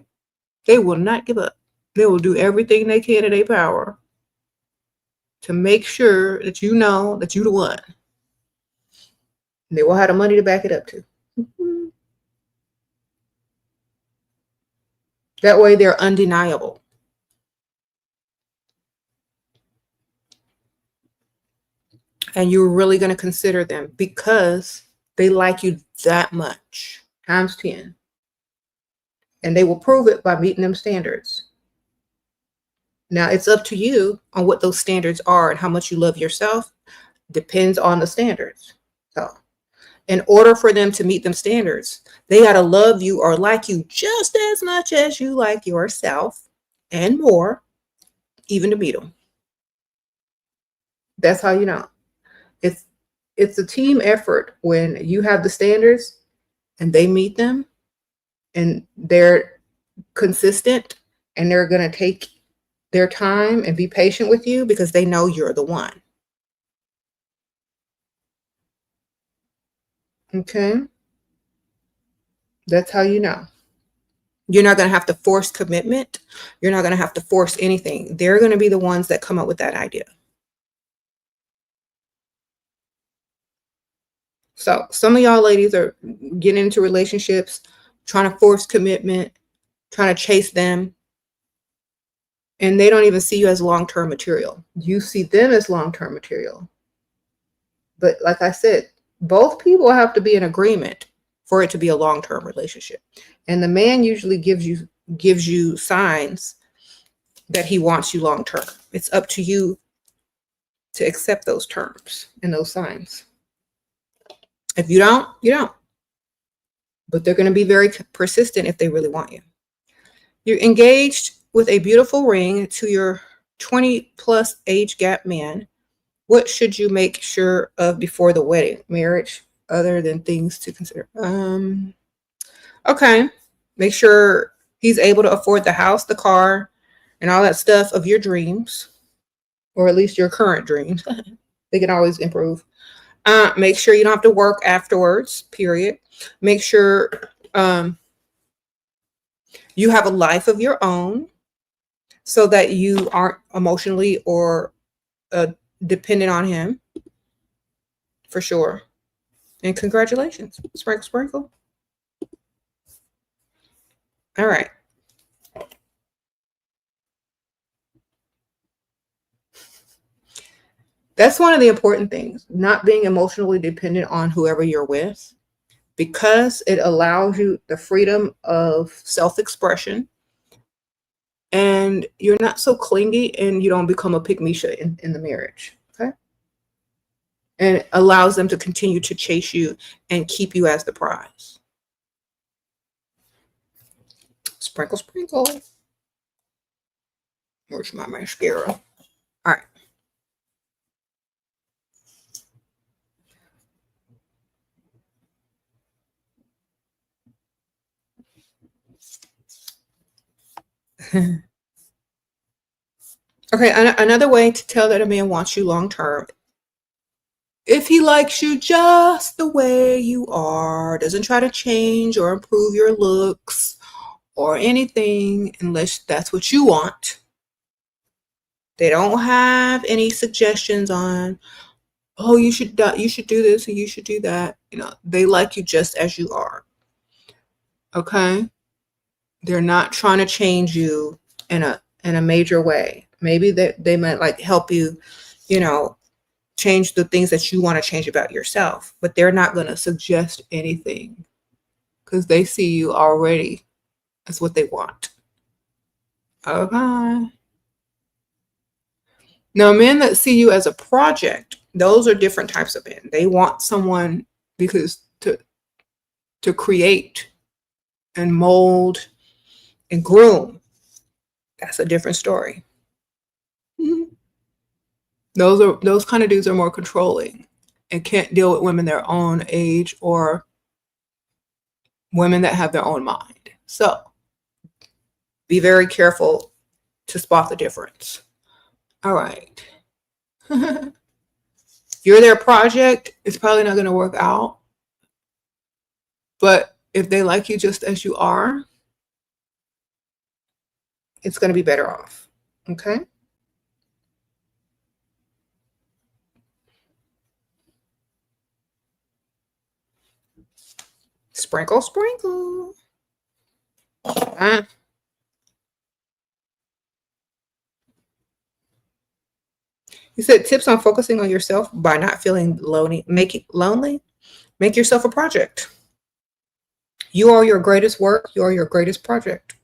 They will not give up. They will do everything they can in their power to make sure that you know that you're the one. And they will have the money to back it up too. That way they're undeniable. And you're really going to consider them because they like you that much, times 10. And they will prove it by meeting them standards. Now, it's up to you on what those standards are and how much you love yourself. Depends on the standards. So, in order for them to meet them standards, they got to love you or like you just as much as you like yourself and more, even to meet them. That's how you know. It's a team effort when you have the standards and they meet them and they're consistent and they're going to take their time and be patient with you because they know you're the one. Okay? That's how you know. You're not going to have to force commitment. You're not going to have to force anything. They're going to be the ones that come up with that idea. So some of y'all ladies are getting into relationships, trying to force commitment, trying to chase them, and they don't even see you as long-term material. You see them as long-term material. But like I said, both people have to be in agreement for it to be a long-term relationship. And the man usually gives you signs that he wants you long-term. It's up to you to accept those terms and those signs. If you don't, you don't. But they're going to be very persistent if they really want you. You're engaged with a beautiful ring to your 20 plus age gap man. What should you make sure of before the wedding? Marriage, other than things to consider. Okay. Make sure he's able to afford the house, the car, and all that stuff of your dreams, or at least your current dreams. They can always improve. Make sure you don't have to work afterwards, period. Make sure you have a life of your own so that you aren't emotionally or dependent on him, for sure. And congratulations. Sprinkle, sprinkle. All right. That's one of the important things, not being emotionally dependent on whoever you're with, because it allows you the freedom of self-expression, and you're not so clingy, and you don't become a pygmy in the marriage. Okay. And it allows them to continue to chase you and keep you as the prize. Sprinkle, sprinkle. Where's my mascara? All right. Okay, another way to tell that a man wants you long term, if he likes you just the way you are, doesn't try to change or improve your looks or anything unless that's what you want. They don't have any suggestions on, oh, you should do this and you should do that. You know, they like you just as you are. Okay? They're not trying to change you in a major way. Maybe they might like help you, you know, change the things that you want to change about yourself, but they're not going to suggest anything because they see you already as what they want. Okay. Now, men that see you as a project, those are different types of men. They want someone because to create and mold and groom. That's a different story. Mm-hmm. Those kind of dudes are more controlling and can't deal with women their own age or women that have their own mind. So be very careful to spot the difference. All right. You're their project, it's probably not going to work out. But if they like you just as you are, it's going to be better off. Okay? Sprinkle, sprinkle. You said tips on focusing on yourself by not feeling lonely. Make yourself a project. You are your greatest work. You are your greatest project.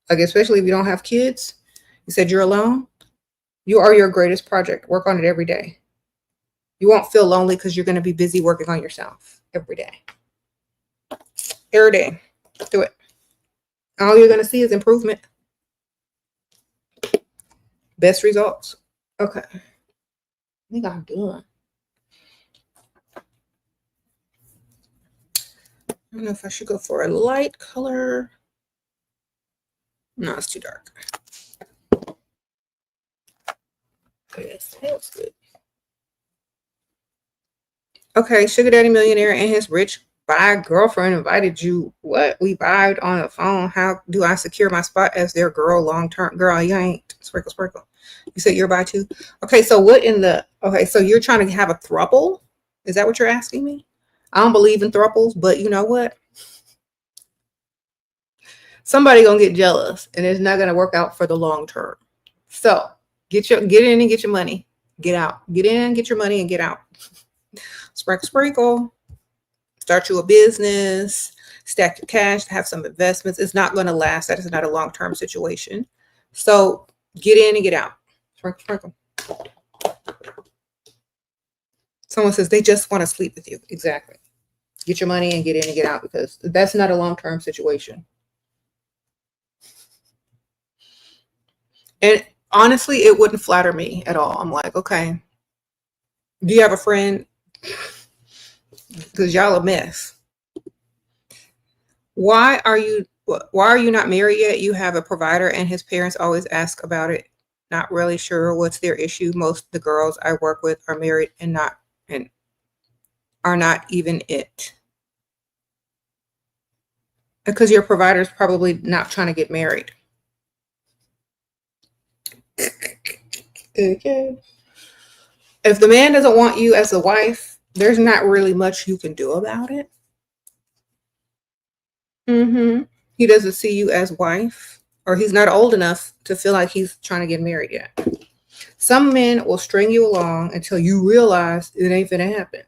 Like, especially if you don't have kids, you said you're alone. You are your greatest project. Work on it every day. You won't feel lonely because you're going to be busy working on yourself every day. Every day. Do it. All you're going to see is improvement. Best results. Okay. I think I'm done. I don't know if I should go for a light color. No, it's too dark. Yes, that's good. Okay, Sugar Daddy Millionaire and his rich bi girlfriend invited you. What? We vibed on the phone. How do I secure my spot as their girl long term? Girl, you ain't. Sprinkle, sprinkle. You said you're bi too? Okay, so what in the... Okay, so you're trying to have a throuple? Is that what you're asking me? I don't believe in thruples, but you know what? Somebody gonna get jealous and it's not gonna work out for the long term. So get in and get your money. Get out. Get in, get your money, and get out. Sprinkle, sprinkle. Start you a business. Stack your cash. Have some investments. It's not going to last. That is not a long-term situation. So get in and get out. Sprinkle, sprinkle. Someone says they just want to sleep with you. Exactly. Get your money and get in and get out, because that's not a long-term situation. And honestly, it wouldn't flatter me at all. I'm like, okay, do you have a friend? Because y'all a mess. Why are you not married yet? You have a provider and his parents always ask about it. Not really sure what's their issue. Most of the girls I work with are married and are not even it. Because your provider is probably not trying to get married. Okay. If the man doesn't want you as a wife, there's not really much you can do about it. He doesn't see you as wife, or he's not old enough to feel like he's trying to get married yet. Some men will string you along until you realize it ain't gonna happen.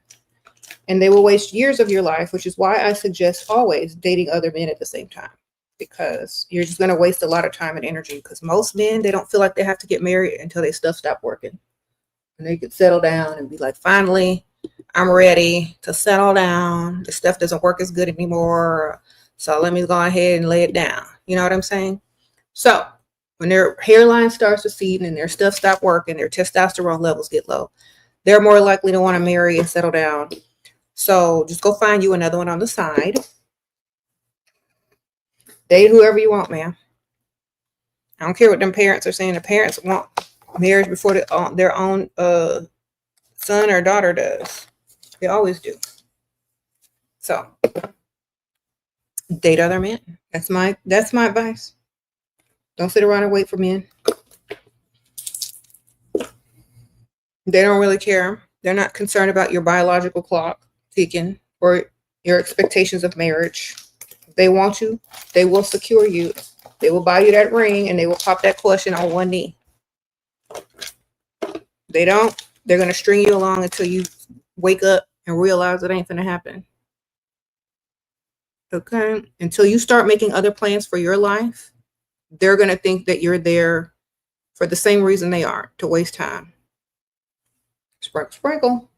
And they will waste years of your life, which is why I suggest always dating other men at the same time. Because you're just going to waste a lot of time and energy. Because most men, they don't feel like they have to get married until they stuff stop working. And they could settle down and be like, finally, I'm ready to settle down. The stuff doesn't work as good anymore. So let me go ahead and lay it down. You know what I'm saying? So when their hairline starts receding and their stuff stop working, their testosterone levels get low, they're more likely to want to marry and settle down. So just go find you another one on the side. Date whoever you want, man. I don't care what them parents are saying. The parents want marriage before their own son or daughter does. They always do. So date other men. That's my advice. Don't sit around and wait for men. They don't really care. They're not concerned about your biological clock ticking or your expectations of marriage. If they want you, they will secure you. They will buy you that ring and they will pop that question on one knee. They don't, they're going to string you along until you wake up and realize it ain't going to happen. Okay? Until you start making other plans for your life, they're going to think that you're there for the same reason they are, to waste time. Sprinkle, sprinkle.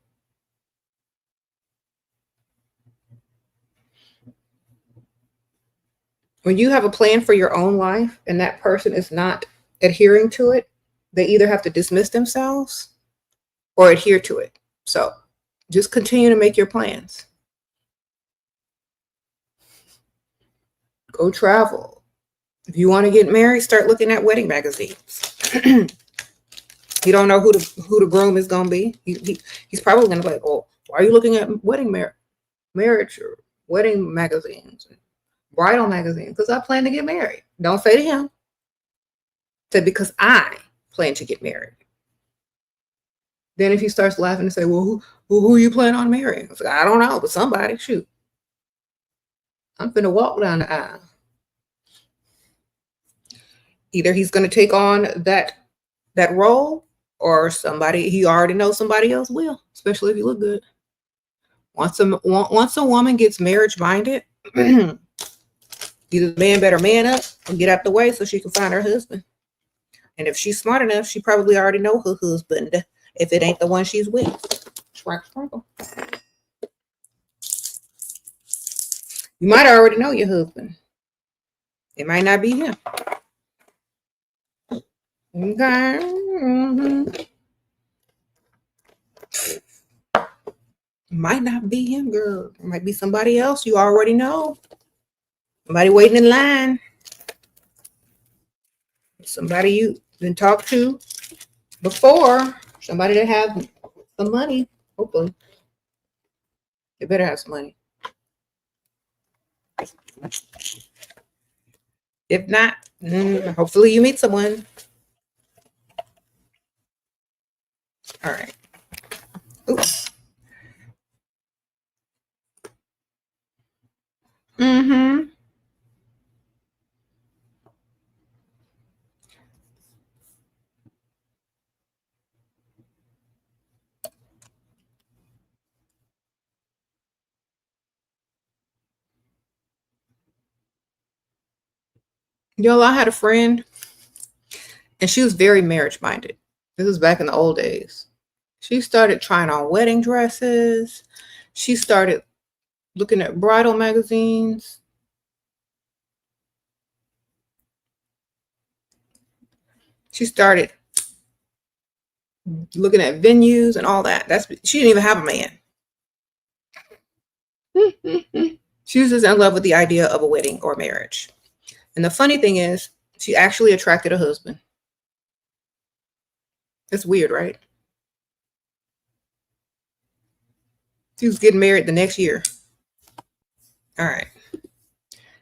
When you have a plan for your own life and that person is not adhering to it, they either have to dismiss themselves or adhere to it. So just continue to make your plans. Go travel. If you want to get married, start looking at wedding magazines. You don't know who the groom is going to be. He's probably going to be like, oh, why are you looking at marriage or wedding magazines, bridal magazines? Because I plan to get married. Don't say to him. Say, because I plan to get married. Then if he starts laughing and say, well, who you plan on marrying? I was like, I don't know, but somebody, shoot. I'm finna walk down the aisle. Either he's going to take on that role, or he already knows somebody else will, especially if you look good. Once a woman gets marriage minded, either the man better man up or get out the way so she can find her husband. And if she's smart enough, she probably already know her husband, if it ain't the one she's with. Sprinkle. You might already know your husband. It might not be him. Okay. Mm-hmm. Might not be him, girl. It might be somebody else you already know. Somebody waiting in line. Somebody you've been talked to before. Somebody that has some money. Hopefully. They better have some money. If not, hopefully you meet someone. All right. Oops. Mm-hmm. Y'all, I had a friend and she was very marriage minded. This was back in the old days. She started trying on wedding dresses. She started looking at bridal magazines. She started looking at venues and all that. She didn't even have a man. She was just in love with the idea of a wedding or marriage. And the funny thing is, she actually attracted a husband. It's weird, right? She was getting married the next year. All right.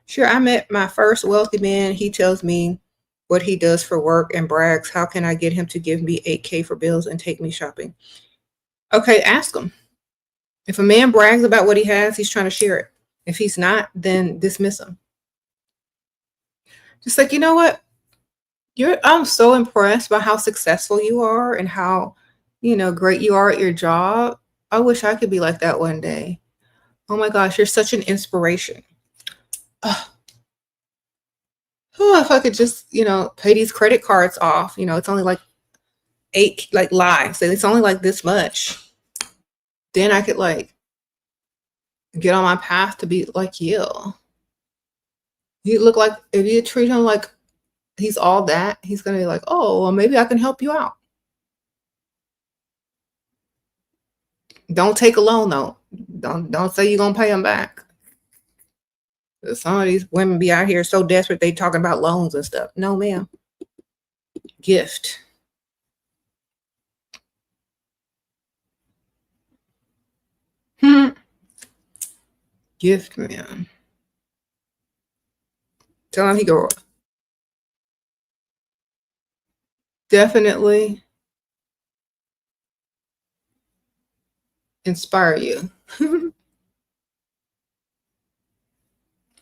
Sure, I met my first wealthy man. He tells me what he does for work and brags. How can I get him to give me $8,000 for bills and take me shopping? Okay, ask him. If a man brags about what he has, he's trying to share it. If he's not, then dismiss him. Just like, you know what? I'm so impressed by how successful you are and how, great you are at your job. I wish I could be like that one day. Oh my gosh, you're such an inspiration. Ugh. Oh, if I could just, pay these credit cards off. It's only like 8, like lie. So it's only like this much. Then I could like get on my path to be like you. You look like if you treat him like he's all that, he's gonna be like, oh, well, maybe I can help you out. Don't take a loan though. Don't say you're gonna pay him back. Some of these women be out here so desperate they talking about loans and stuff. No, ma'am. Gift. Gift, man. Tell him he go definitely inspire you.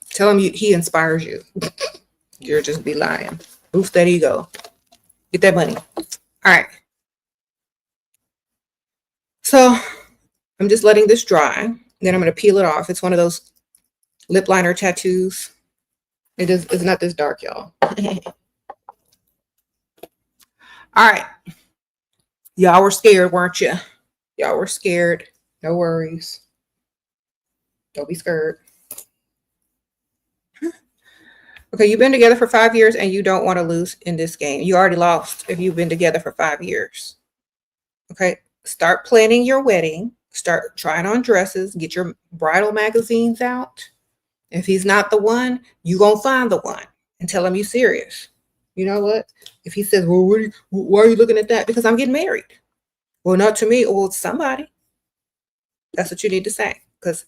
Tell him he inspires you. You're just be lying. Boost that ego. Get that money. All right. So I'm just letting this dry. Then I'm going to peel it off. It's one of those lip liner tattoos. It's not this dark, y'all. All right. Y'all were scared, weren't you? Y'all were scared. No worries. Don't be scared. Okay, you've been together for 5 years and you don't want to lose in this game. You already lost if you've been together for 5 years. Okay, start planning your wedding. Start trying on dresses. Get your bridal magazines out. If he's not the one, you gonna find the one and tell him you serious. You know what? If he says, well, why are you looking at that? Because I'm getting married. Well, not to me. Well, somebody. That's what you need to say. Because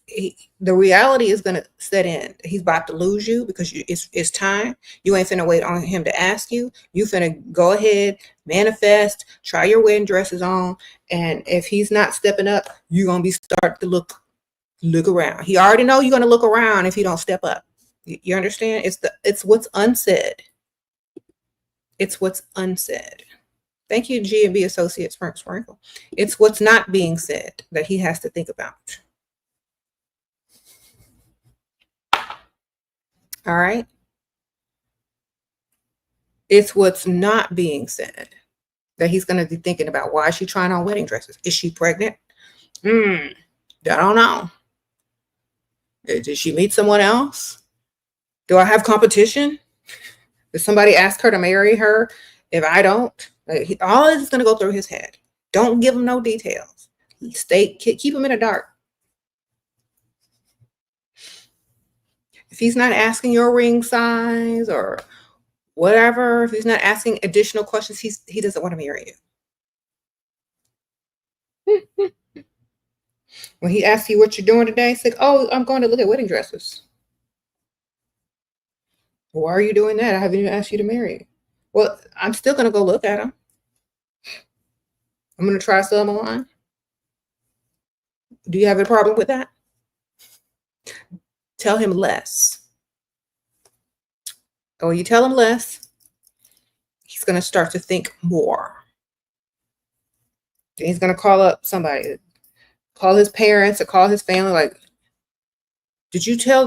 the reality is going to set in. He's about to lose you because it's time. You ain't finna wait on him to ask you. You finna go ahead, manifest, try your wedding dresses on. And if he's not stepping up, you're going to be start to look around. He already know you're going to look around if you don't step up. You understand? It's what's unsaid. It's what's unsaid. Thank you, G&B Associates, Sprinkle. It's what's not being said that he has to think about. All right. It's what's not being said that he's going to be thinking about. Why is she trying on wedding dresses? Is she pregnant? I don't know. Did she meet someone else? Do I have competition? Did somebody ask her to marry her? If I don't, all this is going to go through his head. Don't give him no details. Keep him in the dark. If he's not asking your ring size or whatever, if he's not asking additional questions, he doesn't want to marry you. When he asks you what you're doing today, say, oh, I'm going to look at wedding dresses. Why are you doing that? I haven't even asked you to marry. Well, I'm still going to go look at them. I'm going to try some on. Do you have a problem with that? Tell him less. And when you tell him less, he's going to start to think more. And he's going to call up somebody, call his parents or call his family. Like, did you tell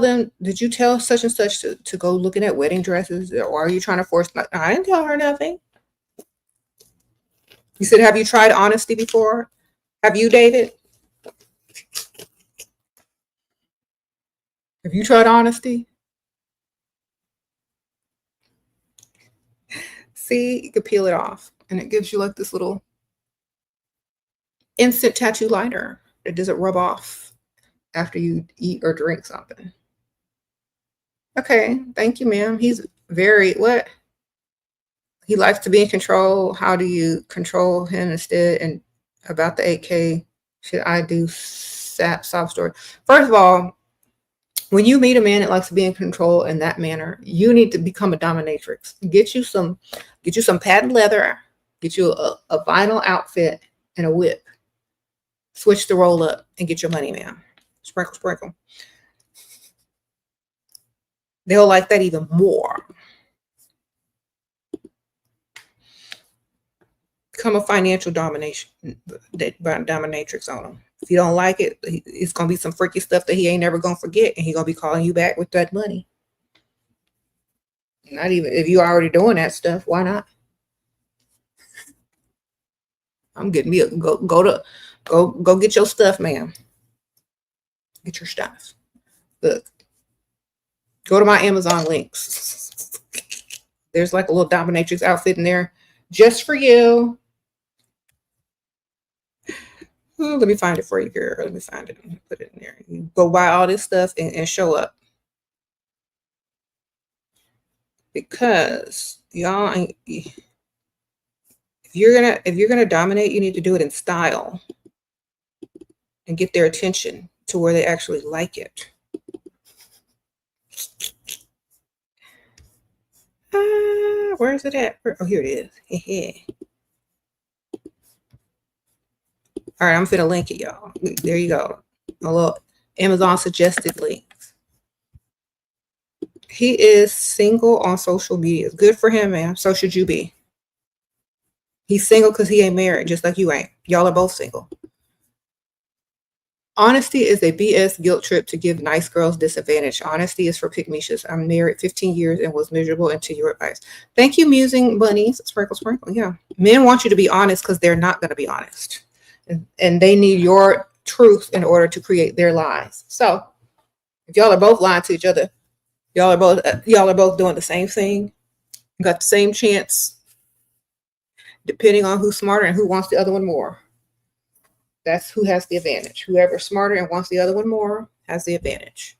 such and such to go looking at wedding dresses? Or are you trying to force? I didn't tell her nothing. You said, have you tried honesty before? Have you, David? Have you tried honesty? See, you can peel it off. And it gives you like this little instant tattoo liner. It doesn't rub off after you eat or drink something. Okay, thank you, ma'am. He's very, what? He likes to be in control. How do you control him instead? And about the 8K, should I do sob story? First of all, when you meet a man that likes to be in control in that manner, you need to become a dominatrix. Get you some patent leather, get you a vinyl outfit and a whip. Switch the roll up and get your money, ma'am. Sprinkle, sprinkle. They'll like that even more. become a financial dominatrix on him. If you don't like it, it's gonna be some freaky stuff that he ain't never gonna forget, and he gonna be calling you back with that money. Not even if you already doing that stuff. Why not? I'm getting me go get your stuff, ma'am. Get your stuff. Look, go to my Amazon links. There's like a little dominatrix outfit in there just for you. Ooh, let me find it for you, girl. Let me find it and put it in there. You go buy all this stuff and show up. Because y'all, if you're gonna dominate, you need to do it in style and get their attention to where they actually like it. Where is it at? Oh, here it is. All right, I'm finna link it, y'all. There you go. A little Amazon suggested links. He is single on social media. Good for him, man. So should you be. He's single because he ain't married, just like you ain't. Y'all are both single. Honesty is a BS guilt trip to give nice girls disadvantage. Honesty is for pick-me-shits. I'm married 15 years and was miserable until your advice. Thank you, musing bunnies. Sprinkle, sprinkle. Yeah. Men want you to be honest because they're not going to be honest. And they need your truth in order to create their lies. So if y'all are both lying to each other, y'all are both doing the same thing. You got the same chance, depending on who's smarter and who wants the other one more. That's who has the advantage. Whoever's smarter and wants the other one more has the advantage.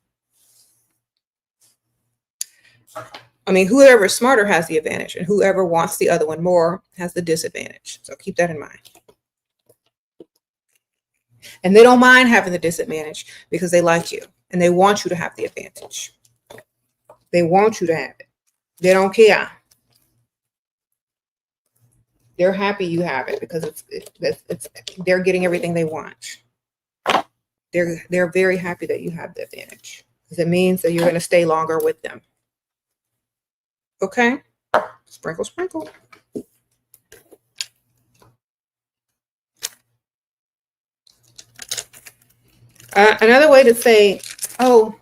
I mean, whoever's smarter has the advantage, and whoever wants the other one more has the disadvantage. So keep that in mind. And they don't mind having the disadvantage because they like you and they want you to have the advantage. They want you to have it. They don't care. They're happy you have it because they're getting everything they want. They're very happy that you have the advantage because it means that you're going to stay longer with them. Okay? Sprinkle, sprinkle. Another way to say, oh,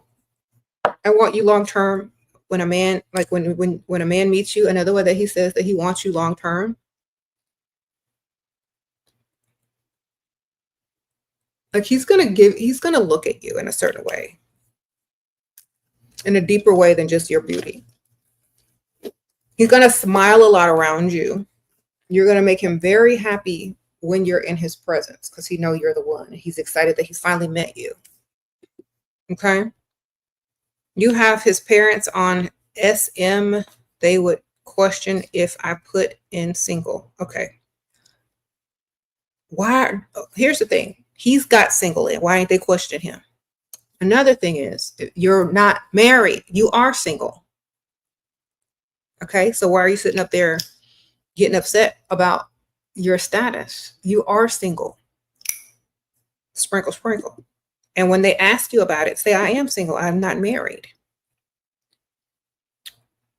I want you long term, when a man, like when a man meets you, another way that he says that he wants you long term, like he's gonna look at you in a certain way, in a deeper way than just your beauty. He's gonna smile a lot around you. You're gonna make him very happy when you're in his presence because he knows you're the one. He's excited that he's finally met you. Okay. You have his parents on SM. They would question if I put in single. Okay. Why? Here's the thing. He's got single in. Why ain't they questioning him? Another thing is, you're not married. You are single. Okay. So why are you sitting up there getting upset about your status? You are single. Sprinkle, sprinkle. And when they ask you about it, say, I am single. I'm not married.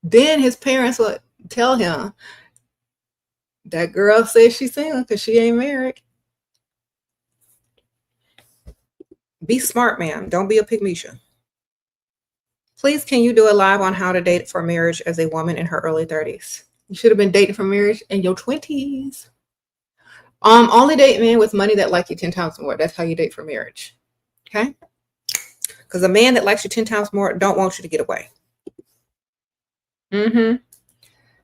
Then his parents would tell him, that girl says she's single because she ain't married. Be smart, ma'am. Don't be a pygmisha. Please, can you do a live on how to date for marriage as a woman in her early 30s? You should have been dating for marriage in your 20s. Only date men with money that like you 10 times more. That's how you date for marriage. Okay? Because a man that likes you 10 times more don't want you to get away.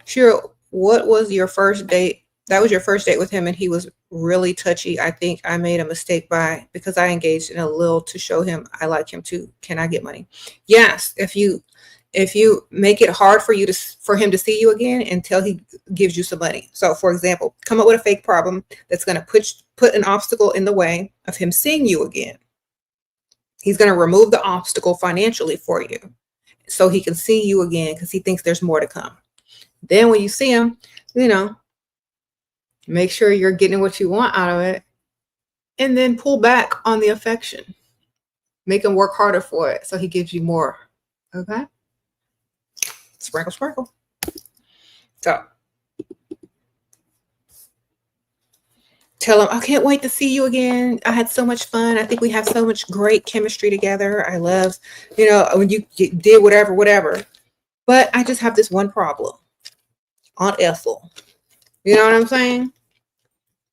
Sure. What was your first date? That was your first date with him and he was really touchy. I think I made a mistake because I engaged in a little to show him I like him too. Can I get money? Yes. If you make it hard for him to see you again until he gives you some money. So for example, come up with a fake problem that's going to put an obstacle in the way of him seeing you again. He's going to remove the obstacle financially for you so he can see you again because he thinks there's more to come. Then when you see him, make sure you're getting what you want out of it and then pull back on the affection. Make him work harder for it so he gives you more. Okay? Sprinkle, sprinkle. So Tell him, I can't wait to see you again. I had so much fun. I think we have so much great chemistry together. I love, when you did whatever. But I just have this one problem. Aunt Ethel. You know what I'm saying?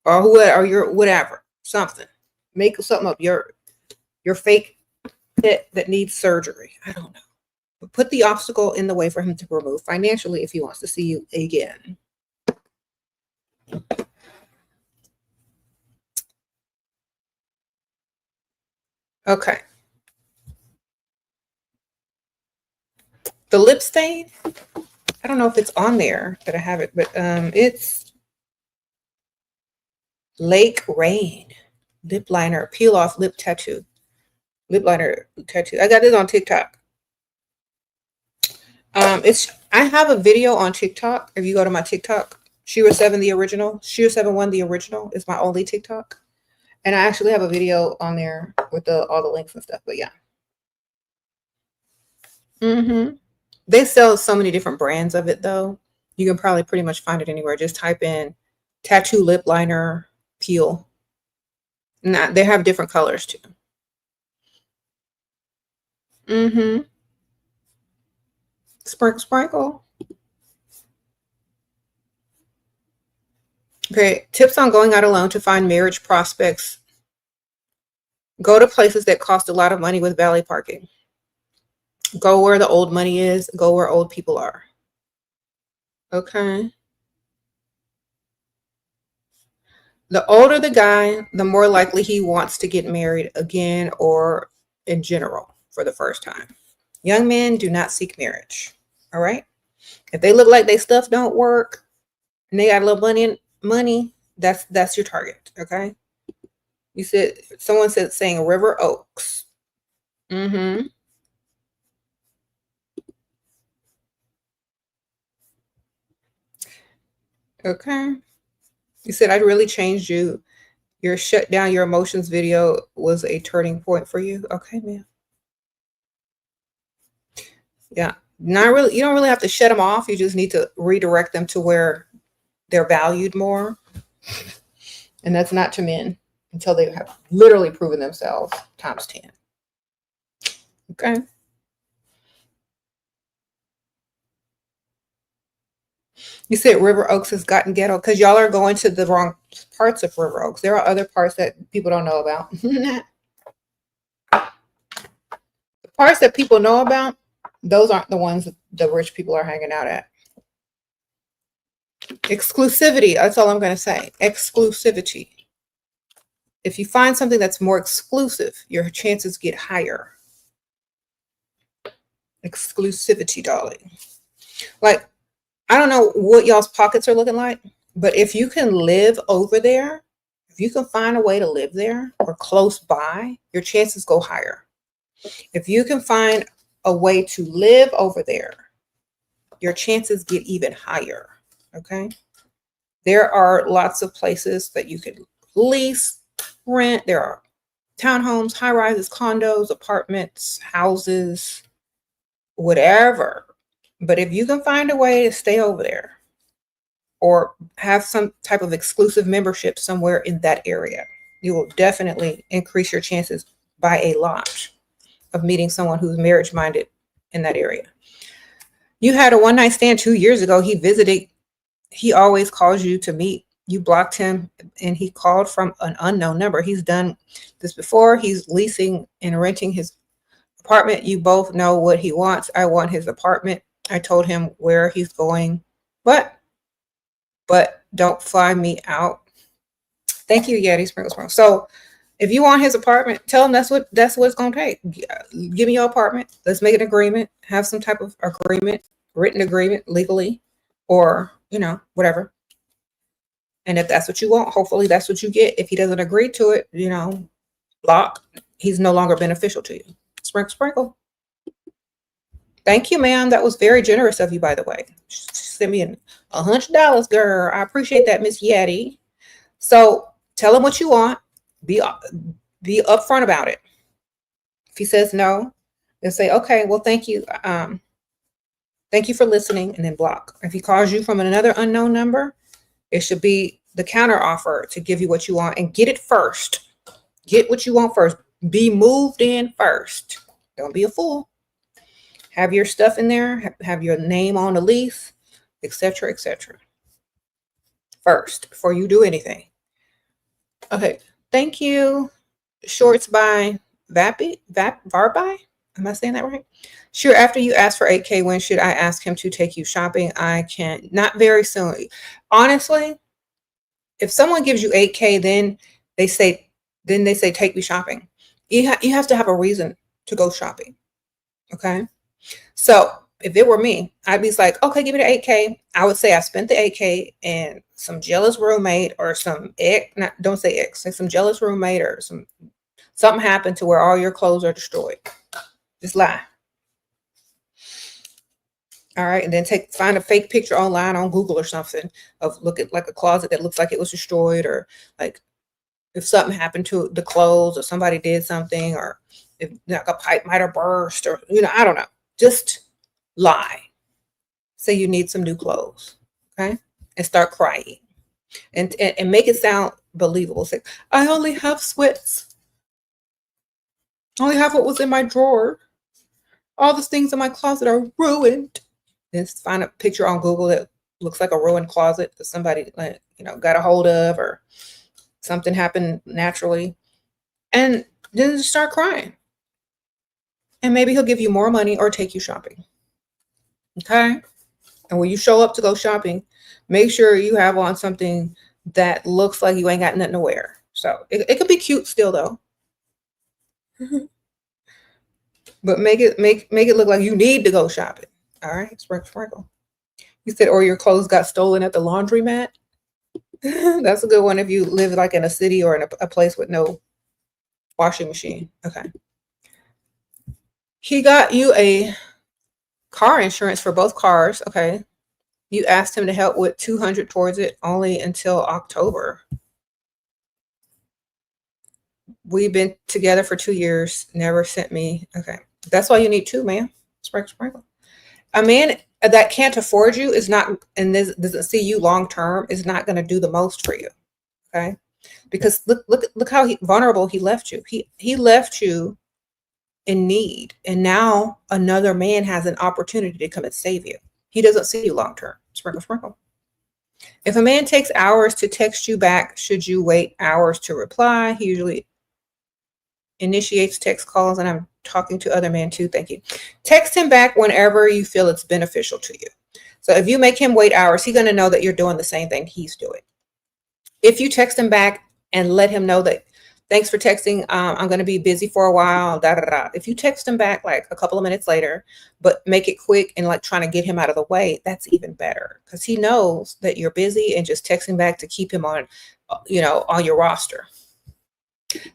Or whoever, or your whatever. Something. Make something up. Your fake pet that needs surgery. I don't know. But put the obstacle in the way for him to remove financially if he wants to see you again. Okay. The lip stain, I don't know if it's on there that I have it, but it's Lake Rain lip liner, peel off lip tattoo. Lip liner tattoo. I got this on TikTok. I have a video on TikTok. If you go to my TikTok, SheRaSeven the original, SheRaSeven the original is my only TikTok. And I actually have a video on there with all the links and stuff, but yeah. They sell so many different brands of it though. You can probably pretty much find it anywhere. Just type in tattoo lip liner peel. And they have different colors too. Sprinkle, sprinkle. Okay, tips on going out alone to find marriage prospects. Go to places that cost a lot of money with valet parking. Go where the old money is. Go where old people are. Okay. The older the guy, the more likely he wants to get married again or in general for the first time. Young men do not seek marriage. All right. If they look like they stuff don't work and they got a little money, that's your target. Okay. You said someone said saying River Oaks. Okay. You said I really changed you. Your shut down your emotions video was a turning point for you. Okay, man. Yeah. Not really. You don't really have to shut them off. You just need to redirect them to where they're valued more. And that's not to men until they have literally proven themselves times 10. Okay. You said River Oaks has gotten ghetto because y'all are going to the wrong parts of River Oaks. There are other parts that people don't know about. The parts that people know about, those aren't the ones that the rich people are hanging out at. Exclusivity. That's all I'm going to say. Exclusivity. If you find something that's more exclusive, your chances get higher. Exclusivity, darling. Like, I don't know what y'all's pockets are looking like, but if you can live over there, if you can find a way to live there or close by, your chances go higher. If you can find a way to live over there, your chances get even higher. Okay. There are lots of places that you can lease, rent. There are townhomes, high rises, condos, apartments, houses, whatever. But if you can find a way to stay over there or have some type of exclusive membership somewhere in that area, you will definitely increase your chances by a lot of meeting someone who's marriage minded in that area. You had a one night stand 2 years ago. He visited. He always calls you to meet. You blocked him and he called from an unknown number. He's done this before. He's leasing and renting his apartment. You both know what he wants. I want his apartment. I told him where he's going, but don't fly me out. Thank you, Yeti Sprinkle. So if you want his apartment, tell him that's what it's going to take. Give me your apartment. Let's make an agreement. Have some type of agreement, written agreement legally, or, whatever. And if that's what you want, hopefully that's what you get. If he doesn't agree to it, block. He's no longer beneficial to you. Sprinkle, sprinkle. Thank you, ma'am. That was very generous of you, by the way. She sent me $100, girl. I appreciate that, Miss Yeti. So tell him what you want. Be upfront about it. If he says no, then say, okay, well, thank you. Thank you for listening, and then block. If he calls you from another unknown number, it should be the counter offer to give you what you want, and get it first. Get what you want first. Be moved in first. Don't be a fool. Have your stuff in there. Have your name on the lease, etc., etc. first before you do anything. Okay. Thank you. Shorts by Varby. Am I saying that right? Sure. After you ask for 8K, when should I ask him to take you shopping? I can't. Not very soon. Honestly, if someone gives you 8K, then they say take me shopping. You have to have a reason to go shopping. Okay. So if it were me, I'd be like, okay, give me the 8K. I would say I spent the 8K and some jealous roommate or some ex, don't say ex, say some jealous roommate or something happened to where all your clothes are destroyed. Just lie. All right. And then find a fake picture online on Google or something of look at like a closet that looks like it was destroyed, or like if something happened to the clothes or somebody did something, or if like a pipe might have burst, or, I don't know. Just lie. Say you need some new clothes. Okay. And start crying and make it sound believable. Say, I only have sweats. I only have what was in my drawer. All the things in my closet are ruined. Just find a picture on Google that looks like a ruined closet that somebody got a hold of, or something happened naturally, and then just start crying. And maybe he'll give you more money or take you shopping. Okay. And when you show up to go shopping, make sure you have on something that looks like you ain't got nothing to wear. So it could be cute still though. But make it look like you need to go shopping. All right, sprinkle. You said, or your clothes got stolen at the laundromat. That's a good one if you live like in a city or in a place with no washing machine. Okay. He got you a car insurance for both cars. Okay. You asked him to help with $200 towards it only until October. We've been together for 2 years. Never sent me. Okay. That's why you need two, man. Sprinkle. A man that can't afford you is not, and this doesn't see you long term, is not going to do the most for you. Okay. Because look how vulnerable he left you. He left you in need. And now another man has an opportunity to come and save you. He doesn't see you long term. Sprinkle. If a man takes hours to text you back, should you wait hours to reply? He usually initiates text calls, and I'm talking to other men too. Thank you. Text him back whenever you feel it's beneficial to you. So if you make him wait hours, he's going to know that you're doing the same thing he's doing. If you text him back and let him know that, thanks for texting, I'm going to be busy for a while, If you text him back like a couple of minutes later, but make it quick and like trying to get him out of the way, that's even better, because he knows that you're busy and just texting back to keep him on, on your roster.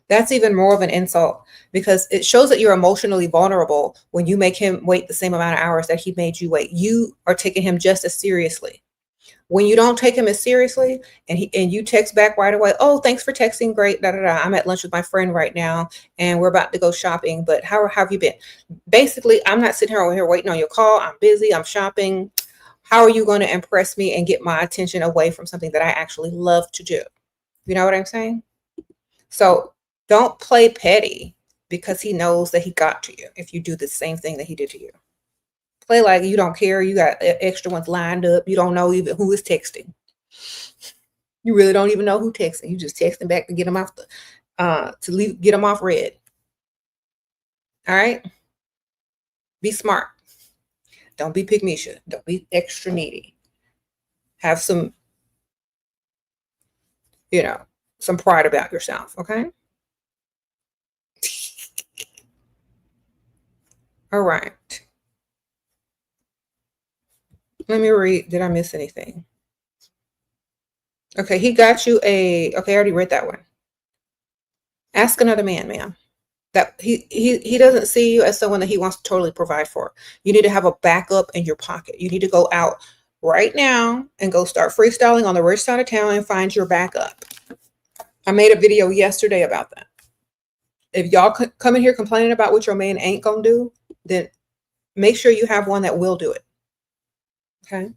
That's even more of an insult, because it shows that you're emotionally vulnerable when you make him wait the same amount of hours that he made you wait. You are taking him just as seriously. When you don't take him as seriously and you text back right away, oh, thanks for texting, great, I'm at lunch with my friend right now and we're about to go shopping, but how have you been? Basically, I'm not sitting here waiting on your call. I'm busy, I'm shopping. How are you going to impress me and get my attention away from something that I actually love to do? You know what I'm saying? So don't play petty because he knows that he got to you if you do the same thing that he did to you. Play like you don't care. You got extra ones lined up. You don't know even who is texting. You really don't even know who texting. You just texting back to get them off get them off red. All right. Be smart. Don't be pygmeisha. Don't be extra needy. Have some, some pride about yourself. Okay. All right. Let me read. Did I miss anything? Okay, he got you okay, I already read that one. Ask another man, ma'am. That he doesn't see you as someone that he wants to totally provide for. You need to have a backup in your pocket. You need to go out right now and go start freestyling on the rich side of town and find your backup. I made a video yesterday about that. If y'all come in here complaining about what your man ain't gonna do, then make sure you have one that will do it. Okay.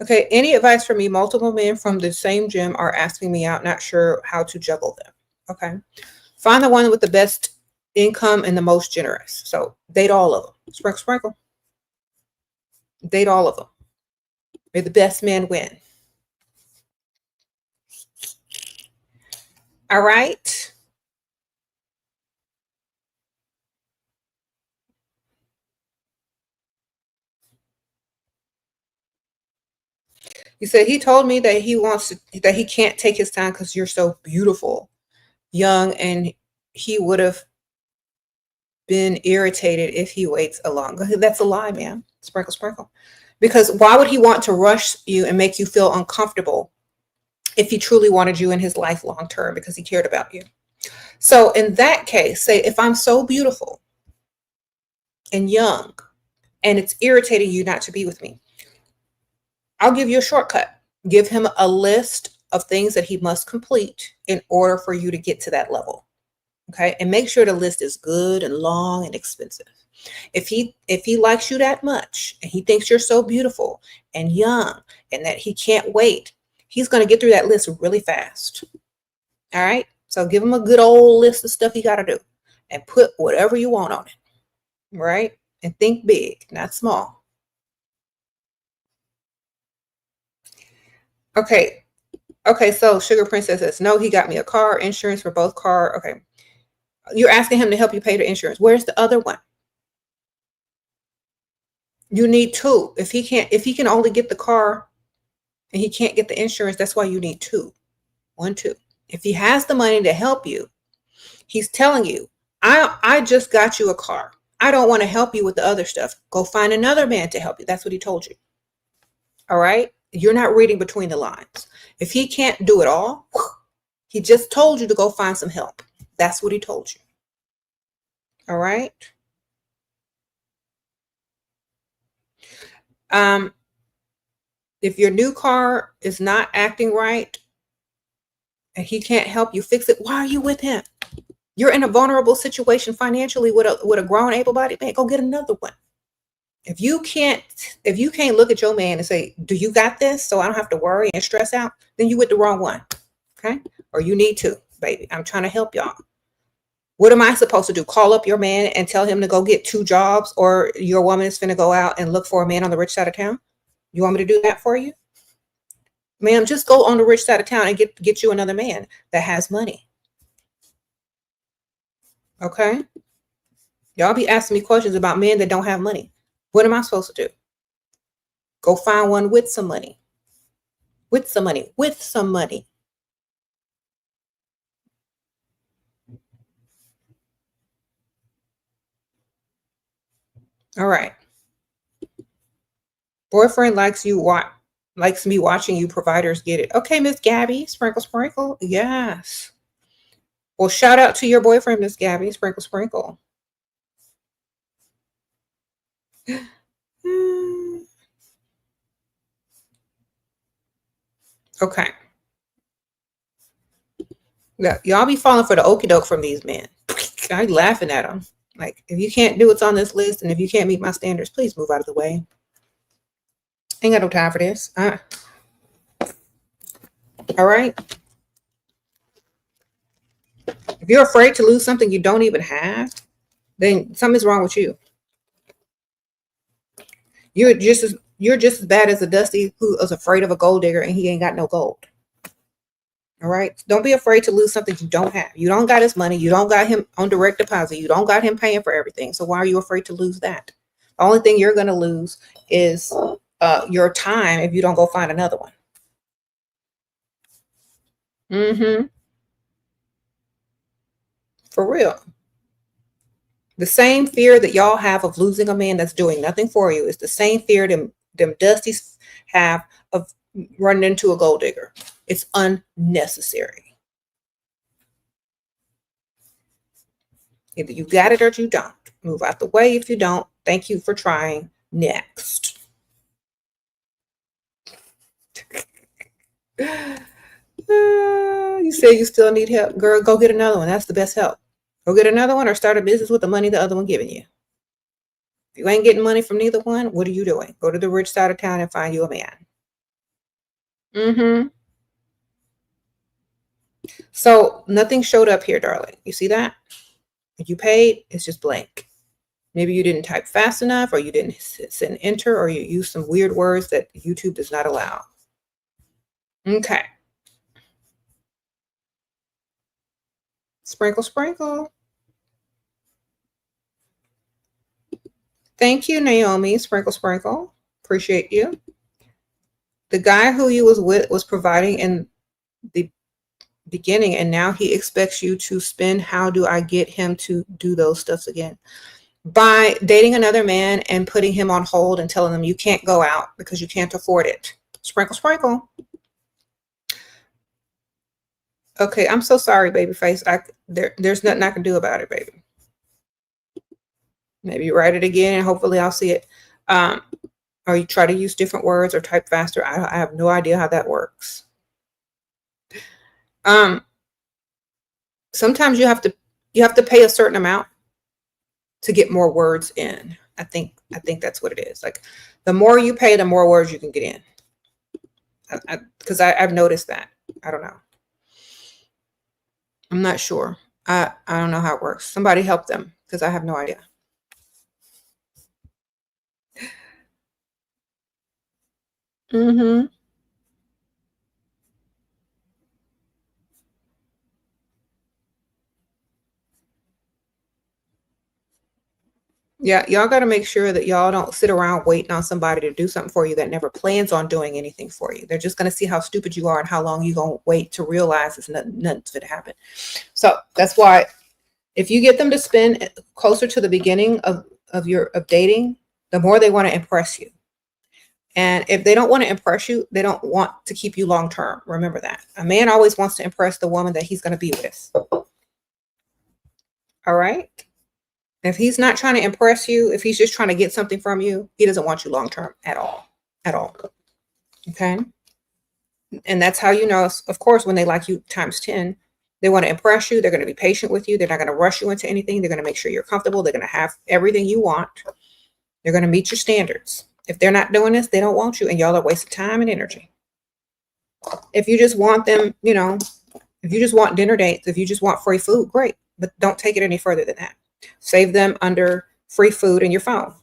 Okay, any advice for me? Multiple men from the same gym are asking me out, not sure how to juggle them. Okay. Find the one with the best income and the most generous. So date all of them. Sprinkle, sprinkle. Date all of them. May the best man win. All right. He said he told me that that he can't take his time because you're so beautiful, young, and he would have been irritated if he waits a longer. That's a lie, man. Sprinkle, sprinkle. Because why would he want to rush you and make you feel uncomfortable if he truly wanted you in his life long term because he cared about you? So in that case, say, if I'm so beautiful and young and it's irritating you not to be with me, I'll give you a shortcut. Give him a list of things that he must complete in order for you to get to that level. Okay. And make sure the list is good and long and expensive. If he likes you that much and he thinks you're so beautiful and young and that he can't wait, he's going to get through that list really fast. All right. So give him a good old list of stuff you got to do and put whatever you want on it. Right. And think big, not small. Okay. Okay. So Sugar Princess says, no, he got me a car, insurance for both car. Okay. You're asking him to help you pay the insurance. Where's the other one? You need two. If he can only get the car and he can't get the insurance, that's why you need two. 1, 2. If he has the money to help you, he's telling you, I just got you a car. I don't want to help you with the other stuff. Go find another man to help you. That's what he told you. All right. You're not reading between the lines. If he can't do it all, he just told you to go find some help. That's what he told you. All right. If your new car is not acting right and he can't help you fix it, why are you with him? You're in a vulnerable situation financially with a grown, able-bodied man. Go get another one. If you can't look at your man and say, do you got this so I don't have to worry and stress out, then you with the wrong one. Okay. Or you need to, baby. I'm trying to help y'all. What am I supposed to do? Call up your man and tell him to go get 2 jobs, or your woman is finna go out and look for a man on the rich side of town? You want me to do that for you? Ma'am, just go on the rich side of town and get you another man that has money. Okay? Y'all be asking me questions about men that don't have money. What am I supposed to do? Go find one with some money. With some money. With some money. All right. Boyfriend likes me watching you. Providers get it. Okay, Miss Gabby. Sprinkle, sprinkle. Yes. Well, shout out to your boyfriend, Miss Gabby. Sprinkle, sprinkle. Okay. Yeah, y'all be falling for the okie doke from these men. I'm laughing at them. Like, if you can't do what's on this list and if you can't meet my standards, please move out of the way. Ain't got no time for this. All right. If you're afraid to lose something you don't even have, then something's wrong with you. You're just as bad as a Dusty who is afraid of a gold digger and he ain't got no gold. All right. Don't be afraid to lose something you don't have. You don't got his money. You don't got him on direct deposit. You don't got him paying for everything. So why are you afraid to lose that? The only thing you're going to lose is your time if you don't go find another one. For real. The same fear that y'all have of losing a man that's doing nothing for you is the same fear them Dusties have of running into a gold digger. It's unnecessary. Either you got it or you don't. Move out the way if you don't. Thank you for trying. Next. You say you still need help. Girl, go get another one. That's the best help. Go get another one or start a business with the money the other one giving you. If you ain't getting money from neither one, what are you doing? Go to the rich side of town and find you a man. Mm-hmm. So nothing showed up here, darling. You see that? You paid, it's just blank. Maybe you didn't type fast enough, or you didn't send enter, or you used some weird words that YouTube does not allow. Okay. Sprinkle, sprinkle. Thank you, Naomi. Sprinkle, sprinkle. Appreciate you. The guy who you was with was providing in the beginning, and now he expects you to spend. How do I get him to do those stuffs again? By dating another man and putting him on hold and telling him you can't go out because you can't afford it. Sprinkle, sprinkle. Okay, I'm so sorry, babyface. There's nothing I can do about it, baby. Maybe write it again and hopefully I'll see it. Or you try to use different words or type faster. I have no idea how that works. Sometimes you have to pay a certain amount to get more words in. I think that's what it is. Like the more you pay, the more words you can get in. Because I've noticed that. I don't know. I'm not sure. I don't know how it works. Somebody help them because I have no idea. Mm-hmm. Yeah, y'all got to make sure that y'all don't sit around waiting on somebody to do something for you that never plans on doing anything for you. They're just going to see how stupid you are and how long you're going to wait to realize it's nothing's going to happen. So that's why if you get them to spend closer to the beginning of dating, the more they want to impress you. And if they don't want to impress you, they don't want to keep you long term. Remember that. A man always wants to impress the woman that he's going to be with. All right? If he's not trying to impress you, if he's just trying to get something from you, he doesn't want you long term at all. At all. Okay? And that's how you know, of course, when they like you times 10, they want to impress you. They're going to be patient with you. They're not going to rush you into anything. They're going to make sure you're comfortable. They're going to have everything you want. They're going to meet your standards. If they're not doing this, they don't want you, and y'all are wasting time and energy. If you just want them, if you just want dinner dates, if you just want free food, great. But don't take it any further than that. Save them under free food in your phone.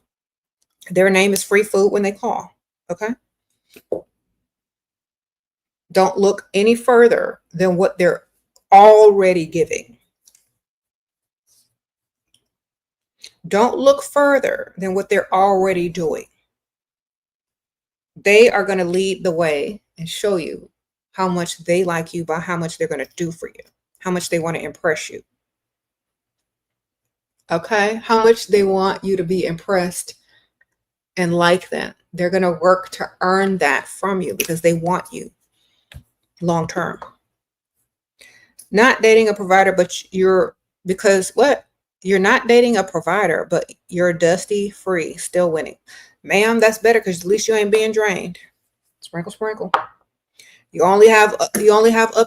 Their name is free food when they call. Okay? Don't look any further than what they're already giving. Don't look further than what they're already doing. They are going to lead the way and show you how much they like you by how much they're going to do for you, how much they want to impress you. Okay? How much they want you to be impressed and like them. They're going to work to earn that from you because they want you long term. Not dating a provider, but you're not dating a provider, but you're dusty free, still winning. Ma'am, that's better because at least you ain't being drained. Sprinkle, sprinkle. You only have up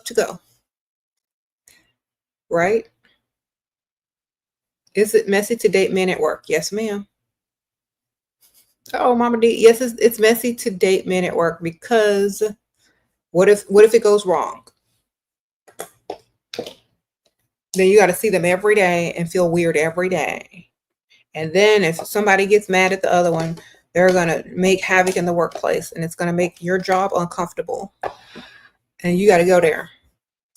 to go. Right? Is it messy to date men at work? Yes, ma'am. Oh, Mama D. Yes, it's messy to date men at work because what if it goes wrong? Then you got to see them every day and feel weird every day. And then if somebody gets mad at the other one, they're going to make havoc in the workplace and it's going to make your job uncomfortable. And you got to go there.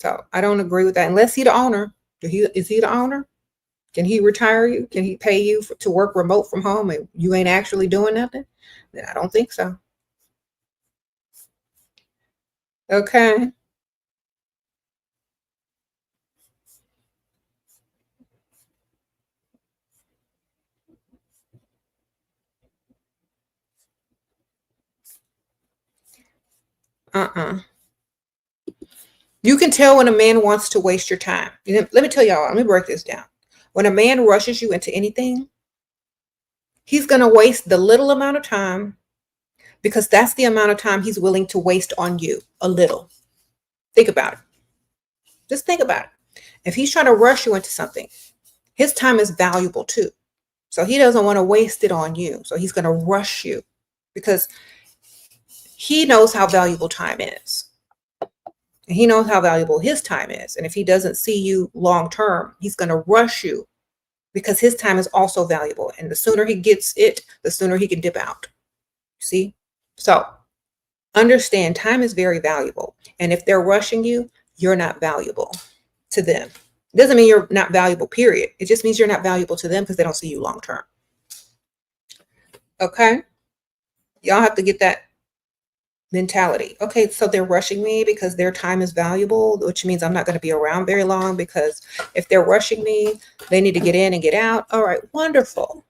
So I don't agree with that. Unless he's the owner. Is he the owner? Can he retire you? Can he pay you to work remote from home and you ain't actually doing nothing? Then I don't think so. Okay. You can tell when a man wants to waste your time. Let me tell y'all, let me break this down. When a man rushes you into anything, he's going to waste the little amount of time because that's the amount of time he's willing to waste on you, a little. Think about it. Just think about it. If he's trying to rush you into something, his time is valuable too. So he doesn't want to waste it on you. So he's going to rush you because he knows how valuable time is. And he knows how valuable his time is. And if he doesn't see you long term, he's going to rush you because his time is also valuable. And the sooner he gets it, the sooner he can dip out. See? So understand time is very valuable. And if they're rushing you, you're not valuable to them. It doesn't mean you're not valuable, period. It just means you're not valuable to them because they don't see you long term. Okay? Y'all have to get that mentality. Okay, so they're rushing me because their time is valuable, which means I'm not going to be around very long, because if they're rushing me, they need to get in and get out. All right, wonderful.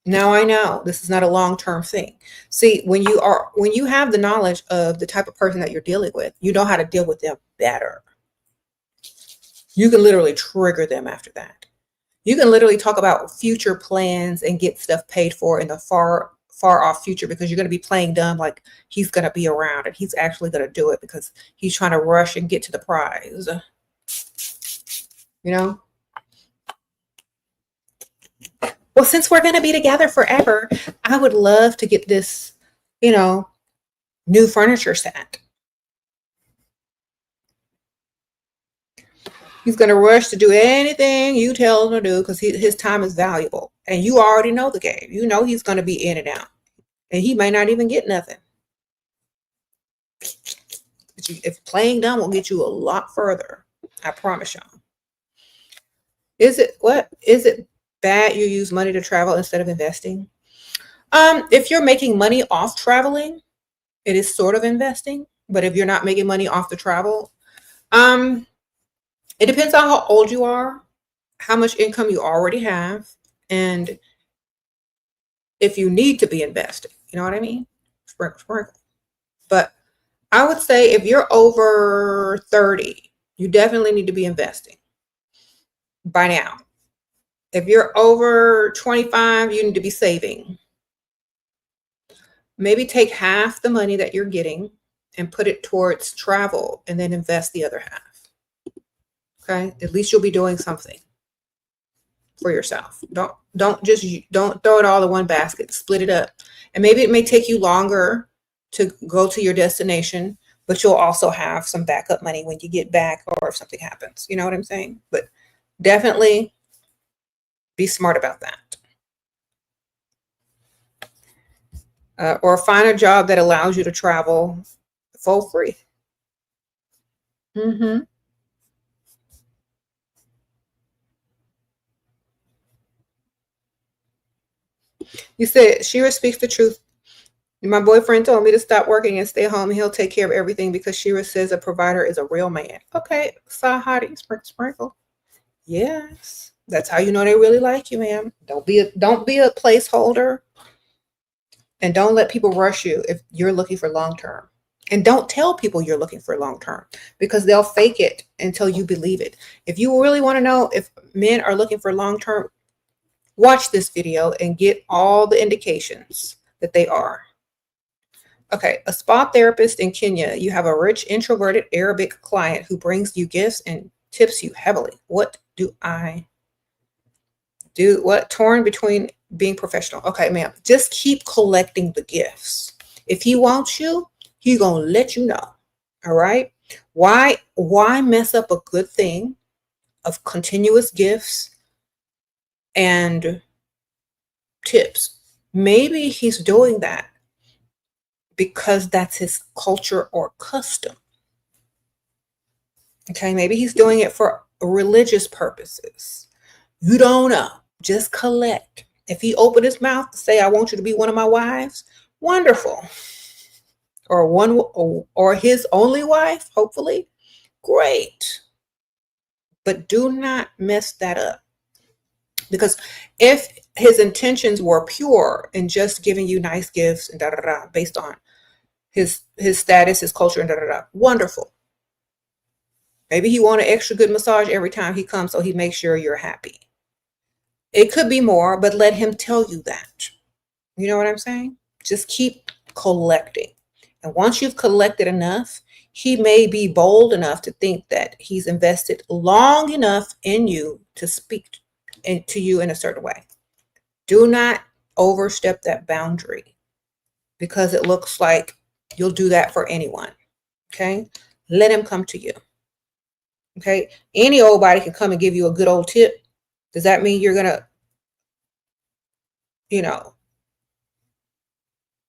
Now I know this is not a long-term thing. See, when you have the knowledge of the type of person that you're dealing with, you know how to deal with them better. You can literally trigger them after that. You can literally talk about future plans and get stuff paid for in the far off future, because you're going to be playing dumb like he's going to be around and he's actually going to do it because he's trying to rush and get to the prize. You know? Well, since we're going to be together forever, I would love to get this, new furniture set. He's going to rush to do anything you tell him to do because his time is valuable. And you already know the game. You know he's going to be in and out. And he may not even get nothing. If playing dumb will get you a lot further, I promise y'all. Is it bad you use money to travel instead of investing? If you're making money off traveling, it is sort of investing. But if you're not making money off the travel, it depends on how old you are, how much income you already have, and if you need to be investing. You know what I mean? Sprinkle. But I would say if you're over 30, you definitely need to be investing by now. If you're over 25, you need to be saving. Maybe take half the money that you're getting and put it towards travel and then invest the other half. Okay? At least you'll be doing something for yourself. Don't throw it all in one basket. Split it up. And maybe it may take you longer to go to your destination, but you'll also have some backup money when you get back or if something happens. You know what I'm saying? But definitely be smart about that. Or find a job that allows you to travel for free. You said, Shira speaks the truth. My boyfriend told me to stop working and stay home. He'll take care of everything because Shira says a provider is a real man. Okay, Sahadi, sprinkle. Yes, that's how you know they really like you, ma'am. Don't be a placeholder, and don't let people rush you if you're looking for long term. And don't tell people you're looking for long term because they'll fake it until you believe it. If you really want to know if men are looking for long term, watch this video and get all the indications that they are. Okay, a spa therapist in Kenya. You have a rich, introverted Arabic client who brings you gifts and tips you heavily. What do I do? What? Torn between being professional. Okay, ma'am, just keep collecting the gifts. If he wants you, he's going to let you know. All right? Why mess up a good thing of continuous gifts and tips? Maybe he's doing that because that's his culture or custom. Okay, maybe he's doing it for religious purposes. You don't know. Just collect. If he opened his mouth to say, I want you to be one of my wives, wonderful. Or his only wife, hopefully, great. But do not mess that up. Because if his intentions were pure and just giving you nice gifts and based on his status, his culture, and wonderful. Maybe he wants an extra good massage every time he comes, so he makes sure you're happy. It could be more, but let him tell you that. You know what I'm saying? Just keep collecting. And once you've collected enough, he may be bold enough to think that he's invested long enough in you to speak to you in a certain way. Do not overstep that boundary, because it looks like you'll do that for anyone. Okay. Let him come to you. Okay. Any old body can come and give you a good old tip. Does that mean you're going to,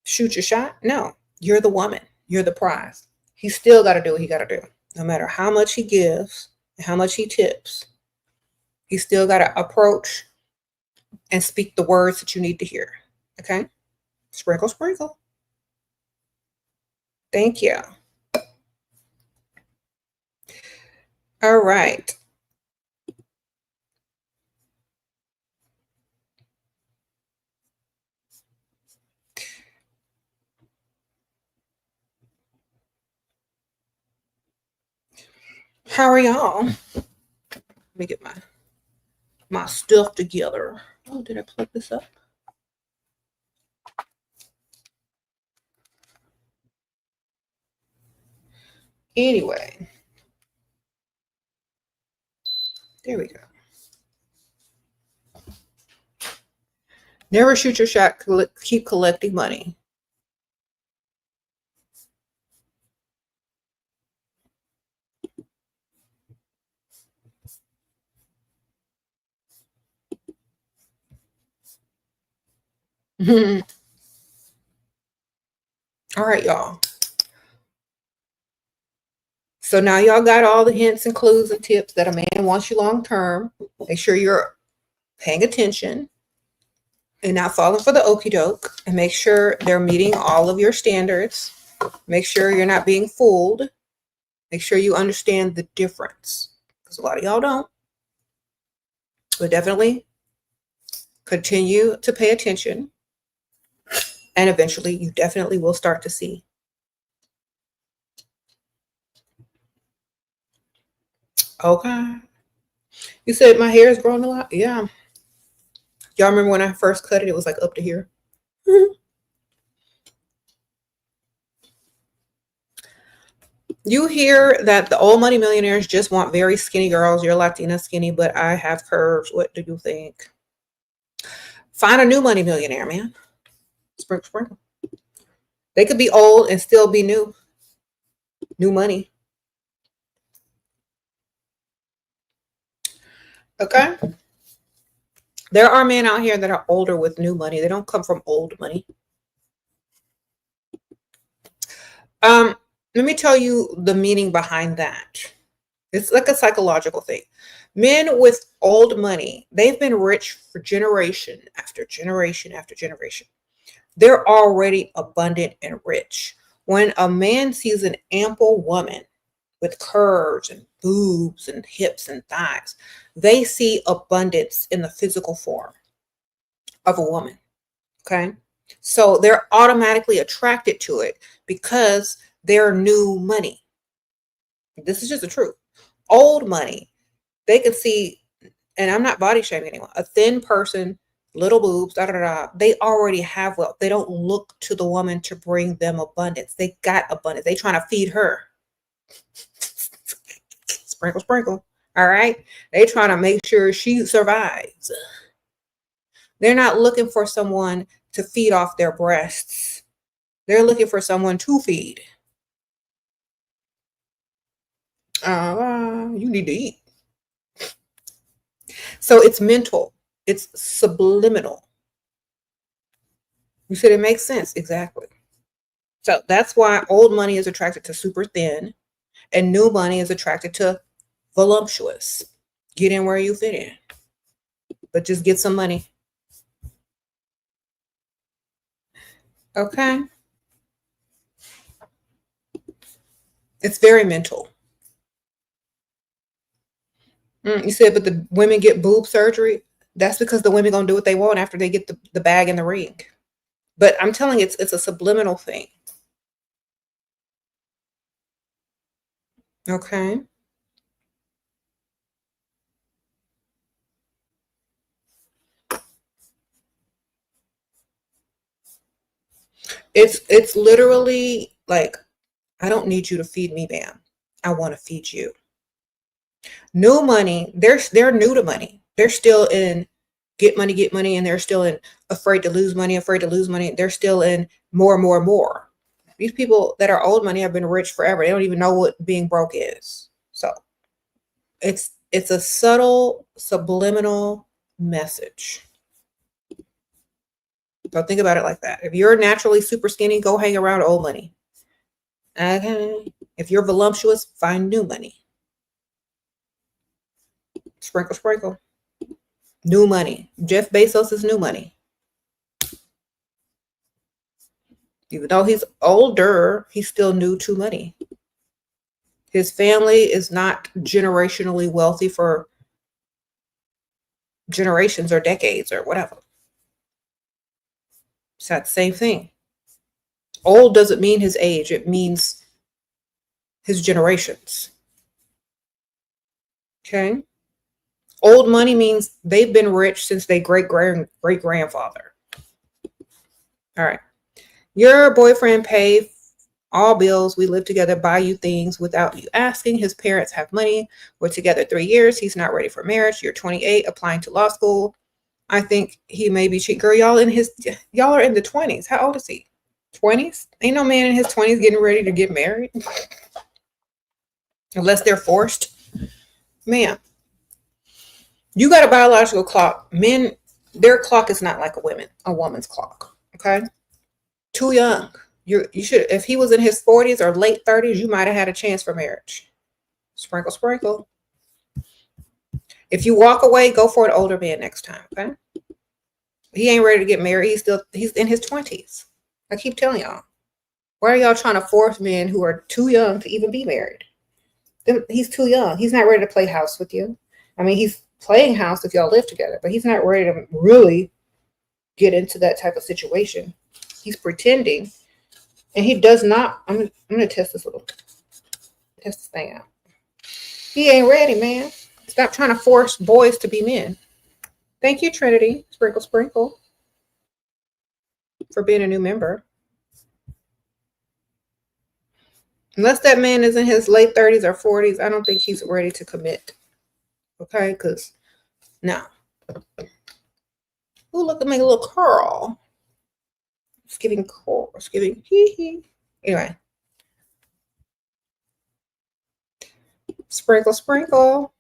shoot your shot? No, you're the woman. You're the prize. He's still got to do what he got to do. No matter how much he gives and how much he tips, he still got to approach and speak the words that you need to hear. Okay. Sprinkle, sprinkle. Thank you. All right. How are y'all? Let me get my stuff together. Oh, did I plug this up? Anyway, there we go. Never shoot your shot. Keep collecting money. All right, y'all. So now y'all got all the hints and clues and tips that a man wants you long term. Make sure you're paying attention and not falling for the okie doke, and make sure they're meeting all of your standards. Make sure you're not being fooled. Make sure you understand the difference, because a lot of y'all don't. But definitely continue to pay attention, and eventually you definitely will start to see. Okay. You said my hair is growing a lot? Yeah. Y'all remember when I first cut it, it was like up to here. You hear that the old money millionaires just want very skinny girls. You're Latina skinny, but I have curves. What do you think? Find a new money millionaire, man. Sprinkle, sprinkle. They could be old and still be new. New money. Okay. There are men out here that are older with new money. They don't come from old money. Let me tell you the meaning behind that. It's like a psychological thing. Men with old money, they've been rich for generation after generation after generation. They're already abundant and rich. When a man sees an ample woman with curves and boobs and hips and thighs, they see abundance in the physical form of a woman. Okay. So they're automatically attracted to it because they're new money. This is just the truth. Old money, they can see, and I'm not body shaming anyone, a thin person, little boobs, da da da. They already have wealth. They don't look to the woman to bring them abundance. They got abundance. They trying to feed her. Sprinkle, sprinkle. All right. They trying to make sure she survives. They're not looking for someone to feed off their breasts. They're looking for someone to feed. You need to eat. So it's mental. It's subliminal. You said it makes sense. Exactly. So that's why old money is attracted to super thin and new money is attracted to voluptuous. Get in where you fit in, but just get some money. Okay. It's very mental. You said, but the women get boob surgery. That's because the women gonna do what they want after they get the bag in the ring. But I'm telling you, it's a subliminal thing. Okay. It's literally like, I don't need you to feed me, ma'am. I want to feed you. New money, they're new to money. They're still in get money, and they're still in afraid to lose money. They're still in more and more and more. These people that are old money have been rich forever. They don't even know what being broke is. So it's a subtle subliminal message. So think about it like that. If you're naturally super skinny, go hang around old money. Okay. If you're voluptuous, find new money. Sprinkle, sprinkle. New money. Jeff Bezos is new money. Even though he's older, he's still new to money. His family is not generationally wealthy for generations or decades or whatever. It's that same thing. Old doesn't mean his age. It means his generations. Okay? Old money means they've been rich since their great-grandfather. All right. Your boyfriend pays all bills. We live together, buy you things without you asking. His parents have money. We're together 3 years. He's not ready for marriage. You're 28, applying to law school. I think he may be cheating. Girl, y'all are in the 20s. How old is he? 20s? Ain't no man in his 20s getting ready to get married. Unless they're forced. Ma'am, you got a biological clock. Men, their clock is not like a woman's clock. Okay? Too young. You should, if he was in his 40s or late 30s, you might have had a chance for marriage. Sprinkle, sprinkle. If you walk away, go for an older man next time. Okay? He ain't ready to get married. He's in his 20s. I keep telling y'all. Why are y'all trying to force men who are too young to even be married? He's too young. He's not ready to play house with you. I mean, he's playing house if y'all live together, but he's not ready to really get into that type of situation. He's pretending, and he does not. I'm gonna test this thing out. He ain't ready, man. Stop trying to force boys to be men. Thank you, Trinity. Sprinkle, sprinkle, for being a new member. Unless that man is in his late 30s or 40s, I don't think he's ready to commit. Okay, because no. Ooh, look at my little curl. It's giving curl. It's giving hee hee. Anyway. Sprinkle, sprinkle.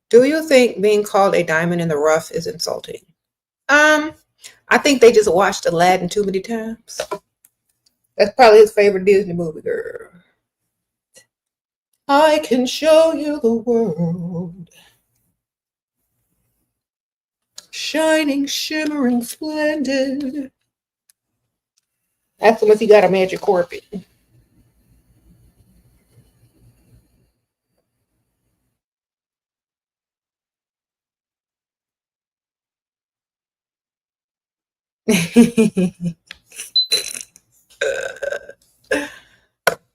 Do you think being called a diamond in the rough is insulting? I think they just watched Aladdin too many times. That's probably his favorite Disney movie, girl. I can show you the world. Shining, shimmering, splendid. Ask him if he got a magic carpet.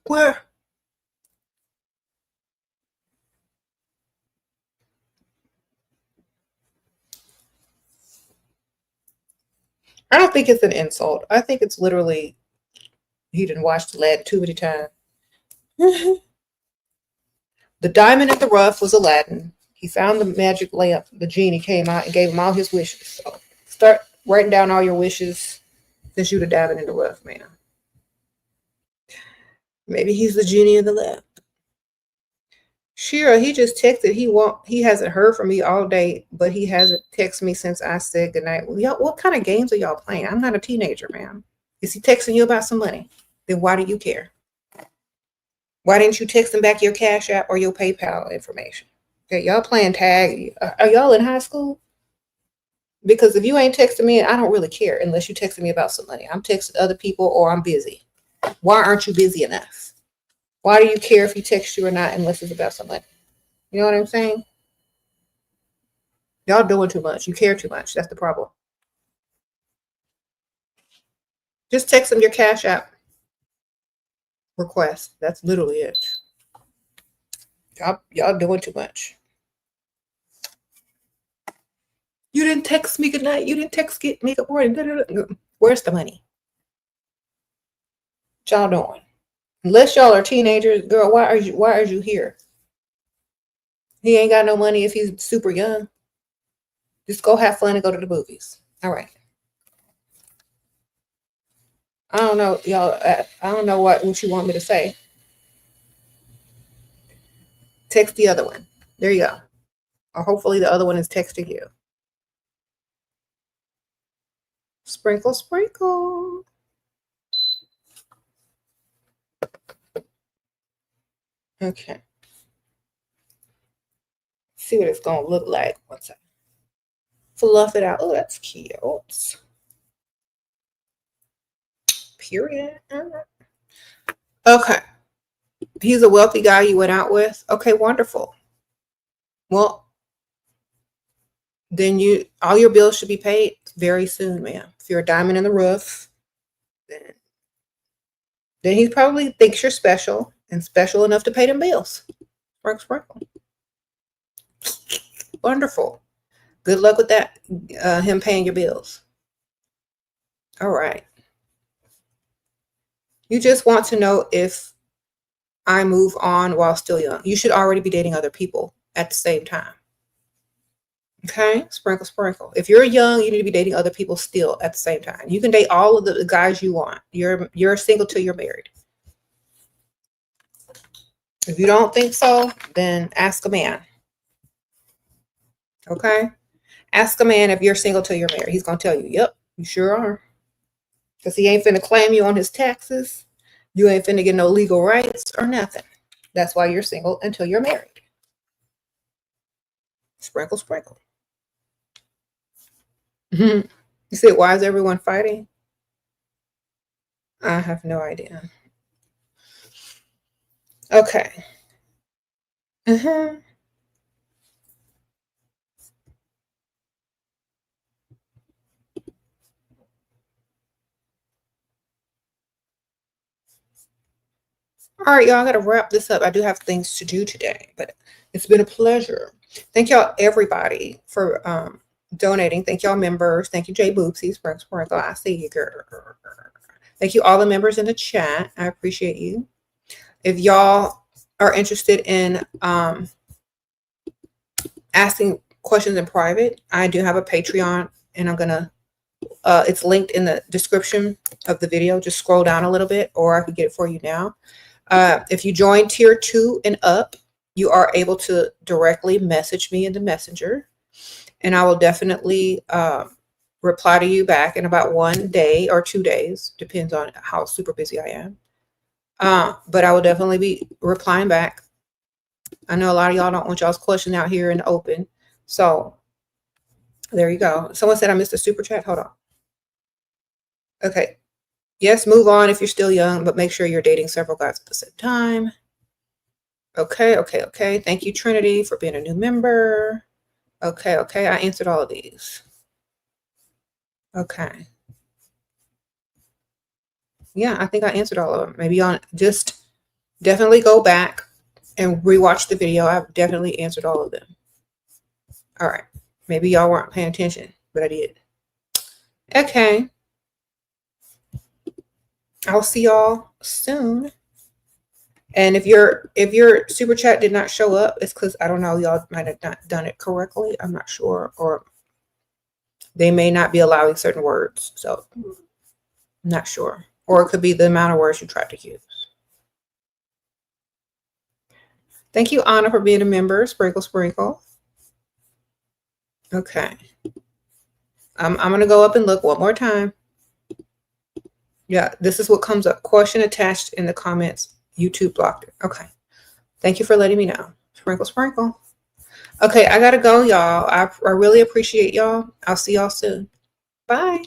Where? I don't think it's an insult. I think it's literally he didn't watch the lad too many times. The diamond in the rough was Aladdin. He found the magic lamp. The genie came out and gave him all his wishes. So start writing down all your wishes since you the diamond in the rough, man. Maybe he's the genie in the lamp. Shira, he just texted. He hasn't heard from me all day, but he hasn't texted me since I said goodnight. Y'all, what kind of games are y'all playing? I'm not a teenager, man. Is he texting you about some money? Then why do you care? Why didn't you text him back your Cash App or your PayPal information? Okay, y'all playing tag. Are y'all in high school? Because if you ain't texting me, I don't really care unless you texting me about some money. I'm texting other people or I'm busy. Why aren't you busy enough? Why do you care if he texts you or not unless it's about some money? You know what I'm saying? Y'all doing too much. You care too much. That's the problem. Just text him your Cash App request. That's literally it. Y'all doing too much. You didn't text me good night. You didn't text me good morning. Where's the money? What y'all doing? Unless y'all are teenagers, girl, why are you here? He ain't got no money if he's super young. Just go have fun and go to the movies. All right. I don't know, y'all. I don't know what you want me to say. Text the other one. There you go. Or hopefully the other one is texting you. Sprinkle, sprinkle. Okay. See what it's going to look like once I fluff it out. Oh, that's cute. Period. Okay. He's a wealthy guy you went out with. Okay, wonderful. Well, then all your bills should be paid very soon, ma'am. If you're a diamond in the rough, then he probably thinks you're special and special enough to pay them bills. Sprinkle, sprinkle. Wonderful. Good luck with that, him paying your bills. All right. You just want to know if I move on while still young. You should already be dating other people at the same time. Okay, sprinkle, sprinkle. If you're young, you need to be dating other people still at the same time. You can date all of the guys you want. You're single till you're married. If you don't think so, then ask a man. Okay? Ask a man if you're single till you're married. He's going to tell you, yep, you sure are. Because he ain't finna claim you on his taxes. You ain't finna get no legal rights or nothing. That's why you're single until you're married. Sprinkle, sprinkle. You said, why is everyone fighting? I have no idea. Okay. All right, y'all, I got to wrap this up. I do have things to do today, but it's been a pleasure. Thank y'all, everybody, for donating. Thank y'all, members. Thank you, Jay Boopsy, Sprinkle. I see you, girl. Thank you, all the members in the chat. I appreciate you. If y'all are interested in asking questions in private, I do have a Patreon, and I'm going to, it's linked in the description of the video. Just scroll down a little bit, or I could get it for you now. If you join tier 2 and up, you are able to directly message me in the messenger, and I will definitely reply to you back in about 1 day or 2 days, depends on how super busy I am. But I will definitely be replying back. I know a lot of y'all don't want y'all's question out here in the open, so there you go. Someone said I missed a super chat. Hold on. Okay. Yes, move on if you're still young, but make sure you're dating several guys at the same time. Okay. Thank you, Trinity, for being a new member. Okay. I answered all of these. Okay. Yeah, I think I answered all of them. Maybe on just definitely go back and rewatch the video. I've definitely answered all of them. All right. Maybe y'all weren't paying attention, but I did. Okay. I'll see y'all soon. And if your super chat did not show up, it's because I don't know, y'all might have not done it correctly. I'm not sure, or they may not be allowing certain words. So I'm not sure. Or it could be the amount of words you tried to use. Thank you, Anna, for being a member. Sprinkle, sprinkle. Okay. I'm going to go up and look one more time. Yeah, this is what comes up. Question attached in the comments. YouTube blocked it. Okay. Thank you for letting me know. Sprinkle, sprinkle. Okay, I got to go, y'all. I really appreciate y'all. I'll see y'all soon. Bye.